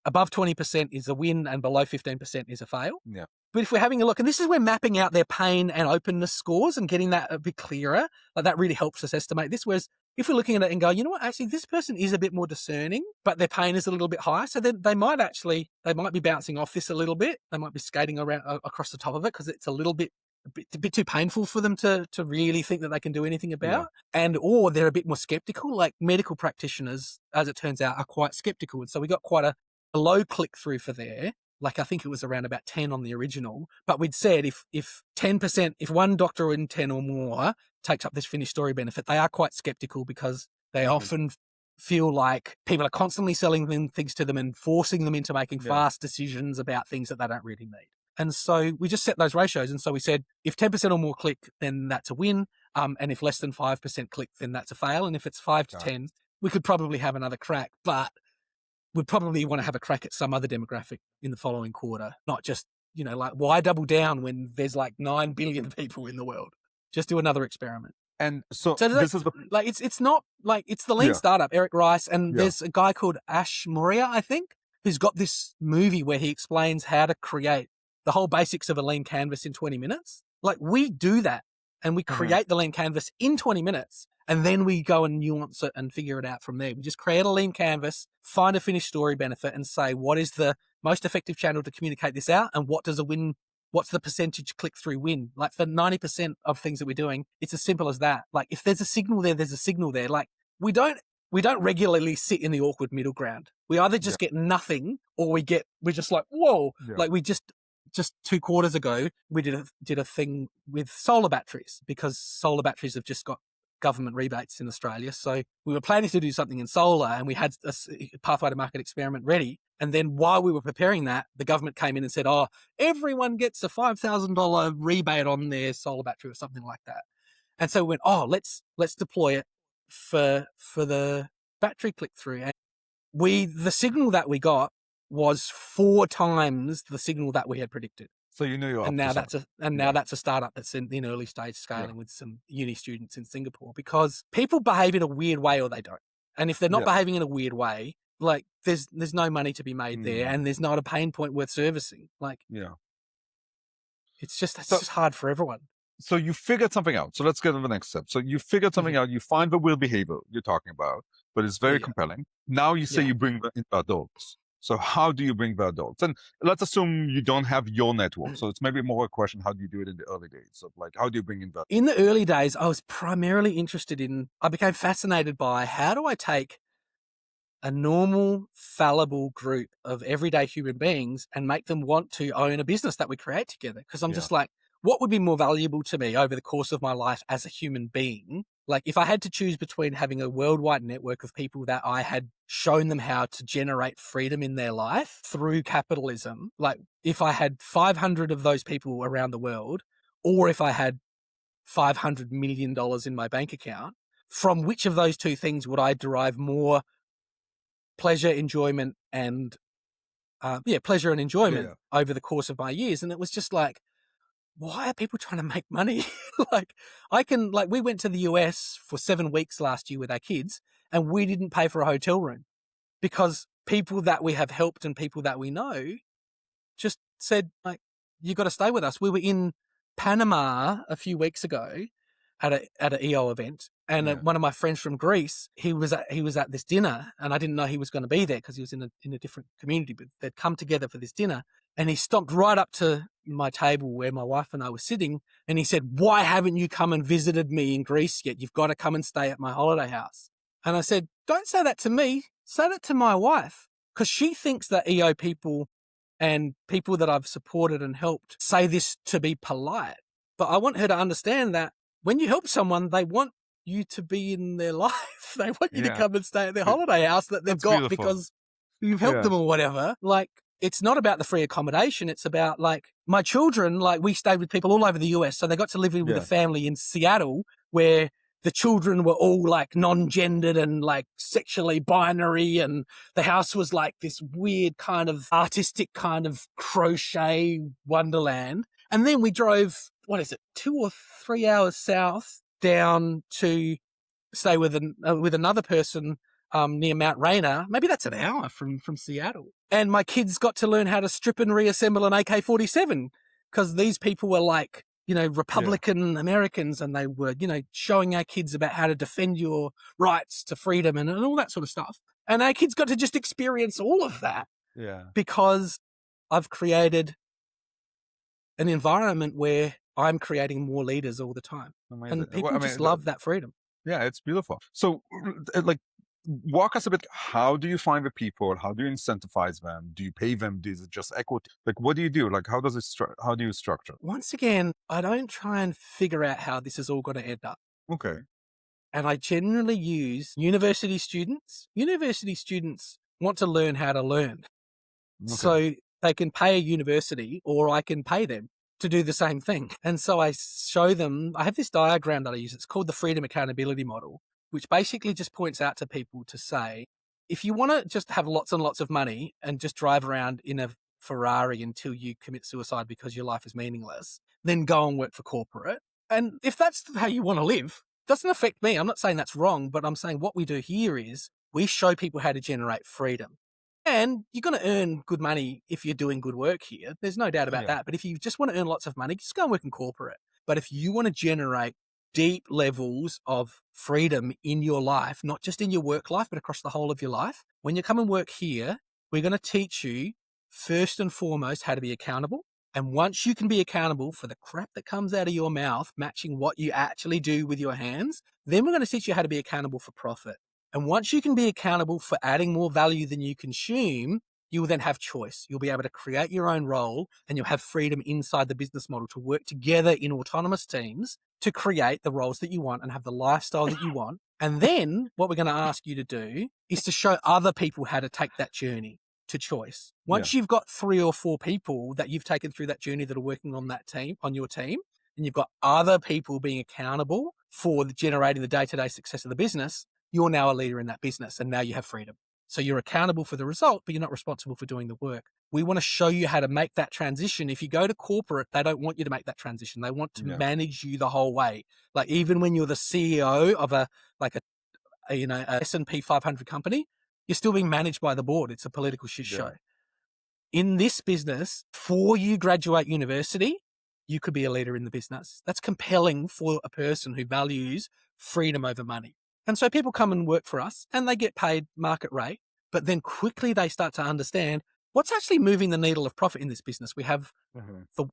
[SPEAKER 2] above 20% is a win and below 15% is a fail.
[SPEAKER 1] Yeah.
[SPEAKER 2] But if we're having a look, and this is where mapping out their pain and openness scores and getting that a bit clearer, like that really helps us estimate this. Whereas if we're looking at it and go, you know what, actually this person is a bit more discerning, but their pain is a little bit high. So then they might be bouncing off this a little bit. They might be skating around across the top of it because it's a little bit a bit too painful for them to really think that they can do anything about, or they're a bit more skeptical. Like medical practitioners, as it turns out, are quite skeptical. And so we got quite a low click through for there. Like I think it was around about 10 on the original, but we'd said if 10%, if one doctor in 10 or more takes up this finished story benefit, they are quite skeptical because they often feel like people are constantly selling them things to them and forcing them into making fast decisions about things that they don't really need. And so we just set those ratios. And so we said, if 10% or more click, then that's a win. And if less than 5% click, then that's a fail. And if it's 5 to 10, we could probably have another crack, but we'd probably want to have a crack at some other demographic in the following quarter, not just, like why double down when there's like 9 billion people in the world? Just do another experiment.
[SPEAKER 1] And so
[SPEAKER 2] this is like, it's not like, it's the lean startup, Eric Rice. And there's a guy called Ash Moria, I think, who's got this movie where he explains how to create the whole basics of a lean canvas in 20 minutes. Like we do that and we create the lean canvas in 20 minutes and then we go and nuance it and figure it out from there. We just create a lean canvas, find a finished story benefit and say, what is the most effective channel to communicate this out? And what's the percentage click through win? Like for 90% of things that we're doing, it's as simple as that. Like if there's a signal there, there's a signal there. Like we don't regularly sit in the awkward middle ground. We either just get nothing or we're just like, whoa, like we just 2 quarters ago, we did a thing with solar batteries because solar batteries have just got government rebates in Australia. So we were planning to do something in solar and we had a pathway to market experiment ready. And then while we were preparing that, the government came in and said, everyone gets a $5,000 rebate on their solar battery or something like that. And so we went, let's deploy it for the battery click through. And the signal that we got was 4 times the signal that we had predicted.
[SPEAKER 1] So you're
[SPEAKER 2] and now that's a startup that's in early stage scaling with some uni students in Singapore because people behave in a weird way or they don't. And if they're not behaving in a weird way, like there's no money to be made there and there's not a pain point worth servicing. Like it's just hard for everyone.
[SPEAKER 1] So you figured something out. So let's get to the next step. So you figured something out. You find the will behavior you're talking about, but it's very compelling. Now you say you bring in the adults. So how do you bring the adults? And let's assume you don't have your network. So it's maybe more a question, how do you do it in the early days? So like, how do you bring in the...
[SPEAKER 2] In the early days, I was primarily I became fascinated by how do I take a normal, fallible group of everyday human beings and make them want to own a business that we create together? Because I'm just like, what would be more valuable to me over the course of my life as a human being? Like if I had to choose between having a worldwide network of people that I had shown them how to generate freedom in their life through capitalism, like if I had 500 of those people around the world, or if I had $500 million in my bank account, from which of those two things would I derive more pleasure, enjoyment, and over the course of my years? And it was just like, why are people trying to make money? We went to the US for 7 weeks last year with our kids and we didn't pay for a hotel room because people that we have helped and people that we know just said, like, you got to stay with us. We were in Panama a few weeks ago at an EO event. And one of my friends from Greece, he was at this dinner and I didn't know he was going to be there because he was in a different community, but they'd come together for this dinner. And he stomped right up to my table where my wife and I were sitting. And he said, why haven't you come and visited me in Greece yet? You've got to come and stay at my holiday house. And I said, don't say that to me. Say that to my wife. Because she thinks that EO people and people that I've supported and helped say this to be polite. But I want her to understand that when you help someone, they want you to be in their life. They want you to come and stay at their holiday house that they've got because you've helped them or whatever. Like, it's not about the free accommodation. It's about, like, my children, like, we stayed with people all over the US. So they got to live with a family in Seattle where the children were all, like, non-gendered and, like, sexually binary. And the house was, like, this weird kind of artistic kind of crochet wonderland. And then we drove, 2 or 3 hours south down to stay with another person near Mount Rainier. Maybe that's an hour from Seattle. And my kids got to learn how to strip and reassemble an AK-47 because these people were like, Republican Americans, and they were, showing our kids about how to defend your rights to freedom and all that sort of stuff. And our kids got to just experience all of that because I've created an environment where I'm creating more leaders all the time.
[SPEAKER 1] Amazing.
[SPEAKER 2] And people
[SPEAKER 1] Well, I
[SPEAKER 2] just
[SPEAKER 1] mean,
[SPEAKER 2] love that freedom.
[SPEAKER 1] yeah, it's beautiful. So, like, walk us a bit. How do you find the people? How do you incentivize them? Do you pay them? Is it just equity? Like, what do you do? Like, how does it how do you structure?
[SPEAKER 2] Once again, I don't try and figure out how this is all going to end up.
[SPEAKER 1] Okay.
[SPEAKER 2] And I generally use university students. University students want to learn how to learn.
[SPEAKER 1] Okay.
[SPEAKER 2] So they can pay a university or I can pay them to do the same thing. And so I show them, I have this diagram that I use. It's called the freedom accountability model, which basically just points out to people to say, if you want to just have lots and lots of money and just drive around in a Ferrari until you commit suicide because your life is meaningless, then go and work for corporate. And if that's how you want to live, doesn't affect me. I'm not saying that's wrong, but I'm saying what we do here is we show people how to generate freedom. And you're going to earn good money if you're doing good work here. There's no doubt about that. But if you just want to earn lots of money, just go and work in corporate. But if you want to generate deep levels of freedom in your life, not just in your work life, but across the whole of your life, when you come and work here, we're going to teach you first and foremost how to be accountable. And once you can be accountable for the crap that comes out of your mouth, matching what you actually do with your hands, then we're going to teach you how to be accountable for profit. And once you can be accountable for adding more value than you consume, you will then have choice. You'll be able to create your own role and you'll have freedom inside the business model to work together in autonomous teams to create the roles that you want and have the lifestyle that you want. And then what we're going to ask you to do is to show other people how to take that journey to choice. Once you've got 3 or 4 people that you've taken through that journey that are working on that team, on your team, and you've got other people being accountable for generating the day-to-day success of the business, you're now a leader in that business and now you have freedom. So you're accountable for the result, but you're not responsible for doing the work. We want to show you how to make that transition. If you go to corporate, they don't want you to make that transition. They want to manage you the whole way. Like even when you're the CEO of a S&P 500 company, you're still being managed by the board. It's a political shit show. In this business, before you graduate university, you could be a leader in the business. That's compelling for a person who values freedom over money. And so people come and work for us and they get paid market rate, but then quickly they start to understand what's actually moving the needle of profit in this business. We have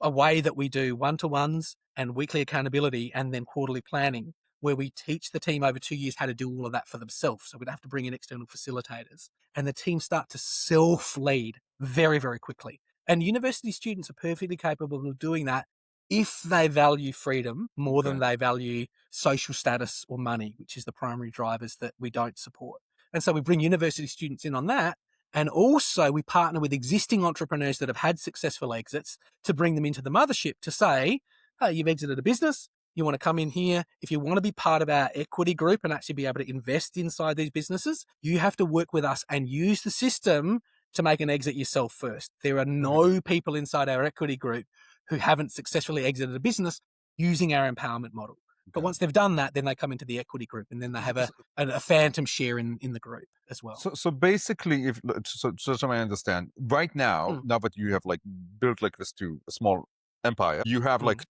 [SPEAKER 2] a way that we do one-to-ones and weekly accountability and then quarterly planning, where we teach the team over 2 years how to do all of that for themselves. So we don't have to bring in external facilitators. And the team start to self-lead very, very quickly. And university students are perfectly capable of doing that if they value freedom more than they value social status or money, which is the primary drivers that we don't support. And so we bring university students in on that. And also we partner with existing entrepreneurs that have had successful exits to bring them into the mothership to say, hey, you've exited a business. You want to come in here. If you want to be part of our equity group and actually be able to invest inside these businesses, you have to work with us and use the system to make an exit yourself first. There are no people inside our equity group who haven't successfully exited a business using our empowerment model. But once they've done that, then they come into the equity group and then they have a phantom share in the group as well.
[SPEAKER 1] So basically, so I understand, right now, now that you have like built like this to a small empire, you have like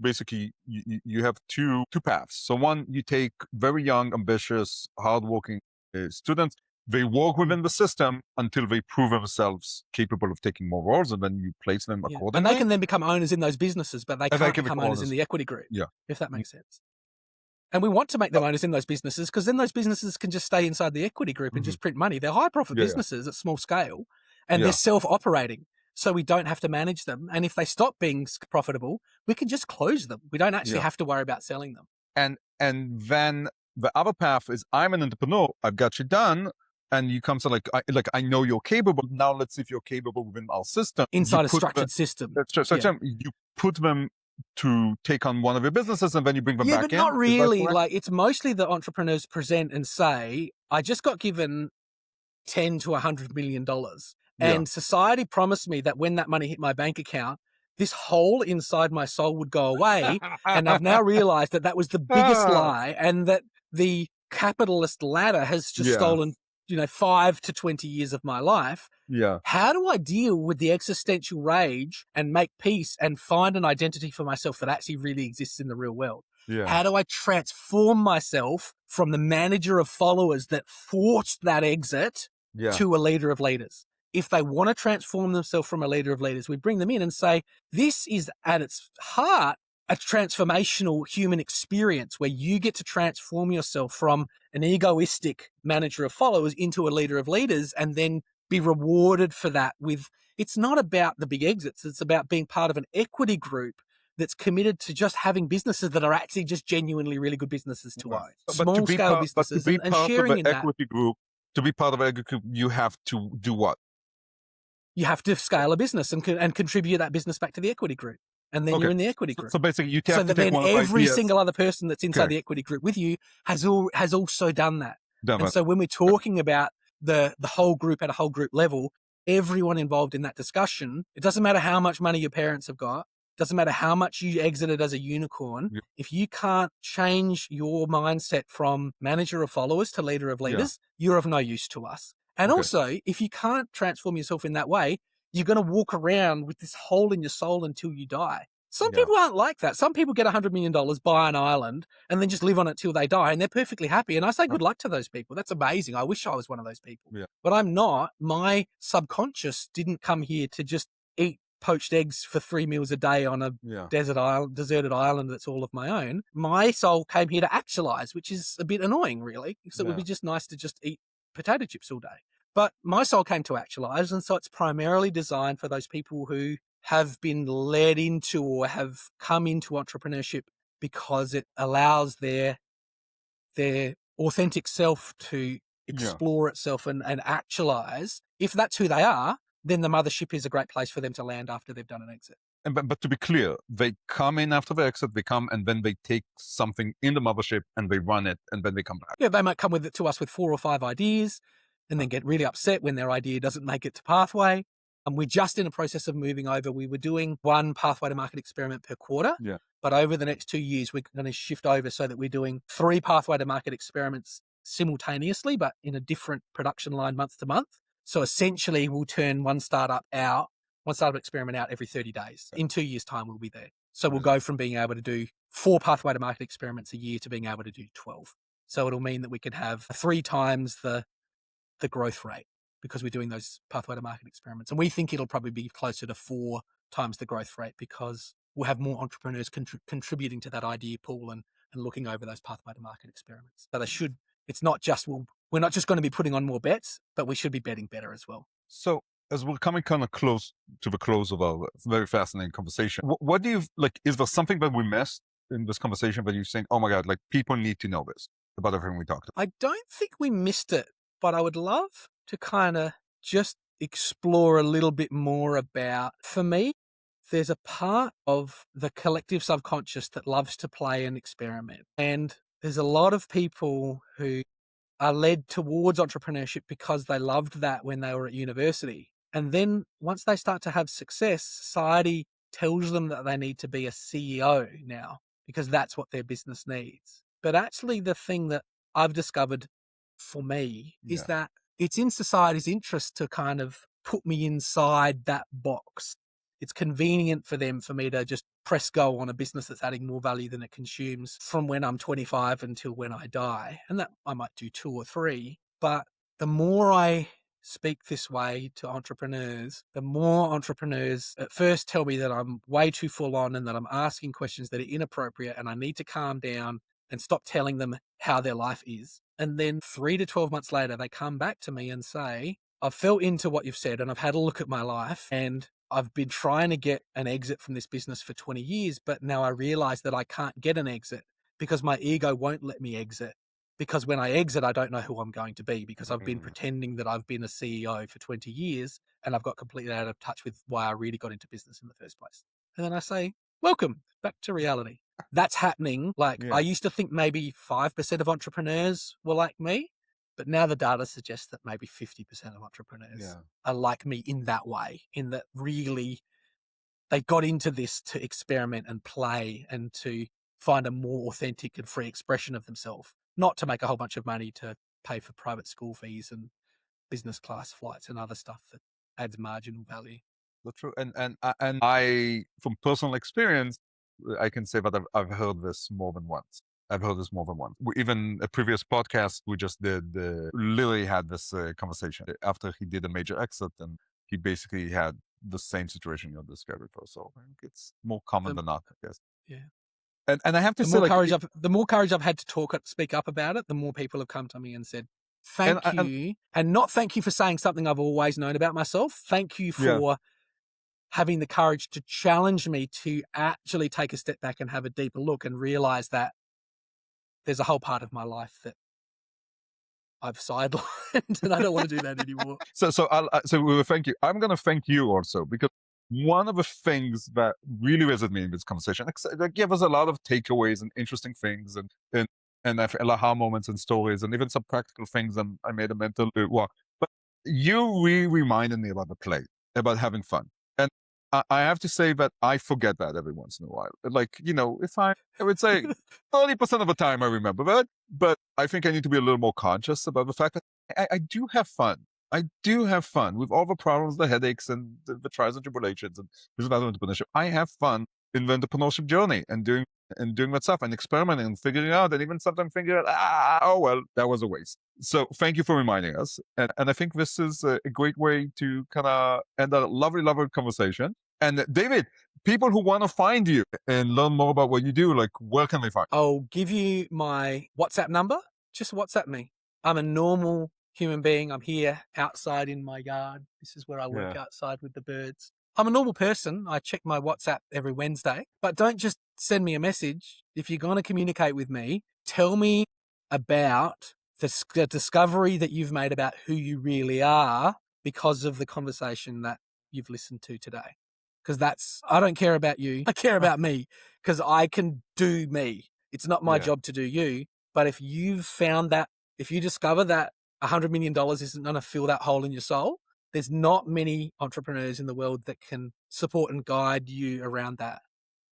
[SPEAKER 1] basically you have two paths. So one, you take very young, ambitious, hardworking students. They work within the system until they prove themselves capable of taking more roles, and then you place them accordingly.
[SPEAKER 2] And they can then become owners in those businesses, but they can't become owners in the equity group, if that makes sense. And we want to make them owners in those businesses because then those businesses can just stay inside the equity group and just print money. They're high-profit businesses at small scale, and they're self-operating, so we don't have to manage them. And if they stop being profitable, we can just close them. We don't actually have to worry about selling them.
[SPEAKER 1] And then the other path is, I'm an entrepreneur. I've got you done. And you come to I know you're capable. Now let's see if you're capable within our system.
[SPEAKER 2] Inside a structured system.
[SPEAKER 1] You put them to take on one of your businesses and then you bring them back in.
[SPEAKER 2] Yeah, but not really. Like it's mostly the entrepreneurs present and say, I just got given $10 to $100 million. And society promised me that when that money hit my bank account, this hole inside my soul would go away. And I've now realized that that was the biggest lie and that the capitalist ladder has just stolen 5 to 20 years of my life. How do I deal with the existential rage and make peace and find an identity for myself that actually really exists in the real world? How do I transform myself from the manager of followers that forced that exit to a leader of leaders? If they want to transform themselves from a leader of leaders, we bring them in and say, this is at its heart a transformational human experience where you get to transform yourself from an egoistic manager of followers into a leader of leaders and then be rewarded for that with, it's not about the big exits. It's about being part of an equity group that's committed to just having businesses that are actually just genuinely really good businesses to own. Small scale businesses and sharing in that.
[SPEAKER 1] Equity group, to be part of an equity group, you have to do what?
[SPEAKER 2] You have to scale a business and contribute that business back to the equity group. And then you're in the equity group.
[SPEAKER 1] So basically you have
[SPEAKER 2] so
[SPEAKER 1] to
[SPEAKER 2] that
[SPEAKER 1] take
[SPEAKER 2] then
[SPEAKER 1] one of
[SPEAKER 2] every
[SPEAKER 1] ideas.
[SPEAKER 2] single other person that's inside the equity group with you has also done that.
[SPEAKER 1] Done
[SPEAKER 2] so when we're talking about the whole group at a whole group level, everyone involved in that discussion, it doesn't matter how much money your parents have got, doesn't matter how much you exited as a unicorn, if you can't change your mindset from manager of followers to leader of leaders, you're of no use to us. And also, if you can't transform yourself in that way, you're going to walk around with this hole in your soul until you die. Some people aren't like that. Some people get $100 million, buy an island, and then just live on it till they die, and they're perfectly happy. And I say good luck to those people. That's amazing. I wish I was one of those people. But I'm not. My subconscious didn't come here to just eat poached eggs for 3 meals a day on a deserted island that's all of my own. My soul came here to actualize, which is a bit annoying, really, because it would be just nice to just eat potato chips all day. But my soul came to actualize, and so it's primarily designed for those people who have been led into or have come into entrepreneurship because it allows their authentic self to explore itself and actualize. If that's who they are, then the mothership is a great place for them to land after they've done an exit.
[SPEAKER 1] But to be clear, they come in after the exit, they come and then they take something in the mothership and they run it and then they come back.
[SPEAKER 2] Yeah, they might come with it to us with 4 or 5 ideas and then get really upset when their idea doesn't make it to pathway. And we're just in a process of moving over. We were doing 1 pathway to market experiment per quarter. But over the next 2 years, we're going to shift over so that we're doing 3 pathway to market experiments simultaneously, but in a different production line month to month. So essentially, we'll turn one startup experiment out every 30 days. In 2 years' time, we'll be there. So we'll go from being able to do 4 pathway to market experiments a year to being able to do 12. So it'll mean that we can have 3 times the growth rate because we're doing those pathway to market experiments. And we think it'll probably be closer to 4 times the growth rate because we'll have more entrepreneurs contributing to that idea pool and looking over those pathway to market experiments. So it's not just, we're not just going to be putting on more bets, but we should be betting better as well.
[SPEAKER 1] So as we're coming kind of close to the close of our very fascinating conversation, what do you, like, is there something that we missed in this conversation that you think, oh my God, like people need to know this about everything we talked about?
[SPEAKER 2] I don't think we missed it, but I would love to kind of just explore a little bit more about, for me, there's a part of the collective subconscious that loves to play and experiment. And there's a lot of people who are led towards entrepreneurship because they loved that when they were at university. And then once they start to have success, society tells them that they need to be a CEO now because that's what their business needs. But actually the thing that I've discovered for me is that it's in society's interest to kind of put me inside that box. It's convenient for me to just press go on a business that's adding more value than it consumes from when I'm 25 until when I die. And that I might do 2 or 3. But the more I speak this way to entrepreneurs, the more entrepreneurs at first tell me that I'm way too full on and that I'm asking questions that are inappropriate and I need to calm down and stop telling them how their life is. And then 3 to 12 months later, they come back to me and say, I've felt into what you've said and I've had a look at my life and I've been trying to get an exit from this business for 20 years, but now I realize that I can't get an exit because my ego won't let me exit. Because when I exit, I don't know who I'm going to be because I've been pretending that I've been a CEO for 20 years and I've got completely out of touch with why I really got into business in the first place. And then I say, welcome back to reality. That's happening. I used to think maybe 5% of entrepreneurs were like me, but now the data suggests that maybe 50% of entrepreneurs are like me in that way, in that really they got into this to experiment and play and to find a more authentic and free expression of themselves, not to make a whole bunch of money to pay for private school fees and business class flights and other stuff that adds marginal value.
[SPEAKER 1] That's true. And I, from personal experience, I can say that I've heard this more than once. Even a previous podcast we just did, Lily had this conversation after he did a major exit, and he basically had the same situation you're describing for. So I think it's more common than not, I guess.
[SPEAKER 2] Yeah.
[SPEAKER 1] And I have to
[SPEAKER 2] The
[SPEAKER 1] say,
[SPEAKER 2] more courage I've had to speak up about it, the more people have come to me and said, thank
[SPEAKER 1] and
[SPEAKER 2] you. And not thank you for saying something I've always known about myself. Thank you
[SPEAKER 1] yeah.
[SPEAKER 2] for having the courage to challenge me to actually take a step back and have a deeper look and realize that there's a whole part of my life that I've sidelined and I don't want to do that anymore.
[SPEAKER 1] So we will thank you. I'm going to thank you also, because one of the things that really resonated with me in this conversation, that gave us a lot of takeaways and interesting things, and I feel aha moments and stories, and even some practical things. And I made a mental walk. But you really reminded me about the play, about having fun. And I have to say that I forget that every once in a while. Like, if I would say 30% of the time I remember that, but I think I need to be a little more conscious about the fact that I do have fun. I do have fun with all the problems, the headaches, and the trials and tribulations and business development entrepreneurship. I have fun in the entrepreneurship journey and doing that stuff and experimenting and figuring out, and even sometimes figuring out, oh well, that was a waste. So thank you for reminding us, and I think this is a great way to kind of end a lovely, lovely conversation. And David, people who want to find you and learn more about what you do, like, where can they find you?
[SPEAKER 2] I'll give you my WhatsApp number. Just WhatsApp me. I'm a normal human being. I'm here outside in my yard. This is where I work outside with the birds. I'm a normal person. I check my WhatsApp every Wednesday, but don't just send me a message. If you're going to communicate with me, tell me about the discovery that you've made about who you really are because of the conversation that you've listened to today. Because I don't care about you. I care about me, because I can do me. It's not my job to do you. But if you've found that, if you discover that $100 million isn't going to fill that hole in your soul, there's not many entrepreneurs in the world that can support and guide you around that.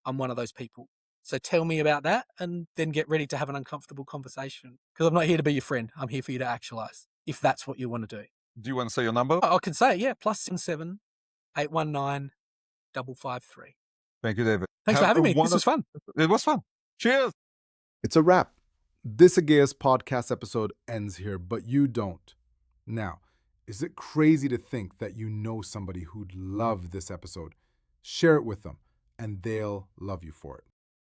[SPEAKER 2] I'm one of those people. So tell me about that, and then get ready to have an uncomfortable conversation, because I'm not here to be your friend. I'm here for you to actualize, if that's what you want to do.
[SPEAKER 1] Do you want to say your number?
[SPEAKER 2] I can say it, yeah. +7 819 553.
[SPEAKER 1] Thank you, David.
[SPEAKER 2] Thanks for having me. This was fun.
[SPEAKER 1] It was fun. Cheers.
[SPEAKER 3] It's a wrap. This Haggai podcast episode ends here, but you don't. Now, is it crazy to think that you know somebody who'd love this episode? Share it with them, and they'll love you for it.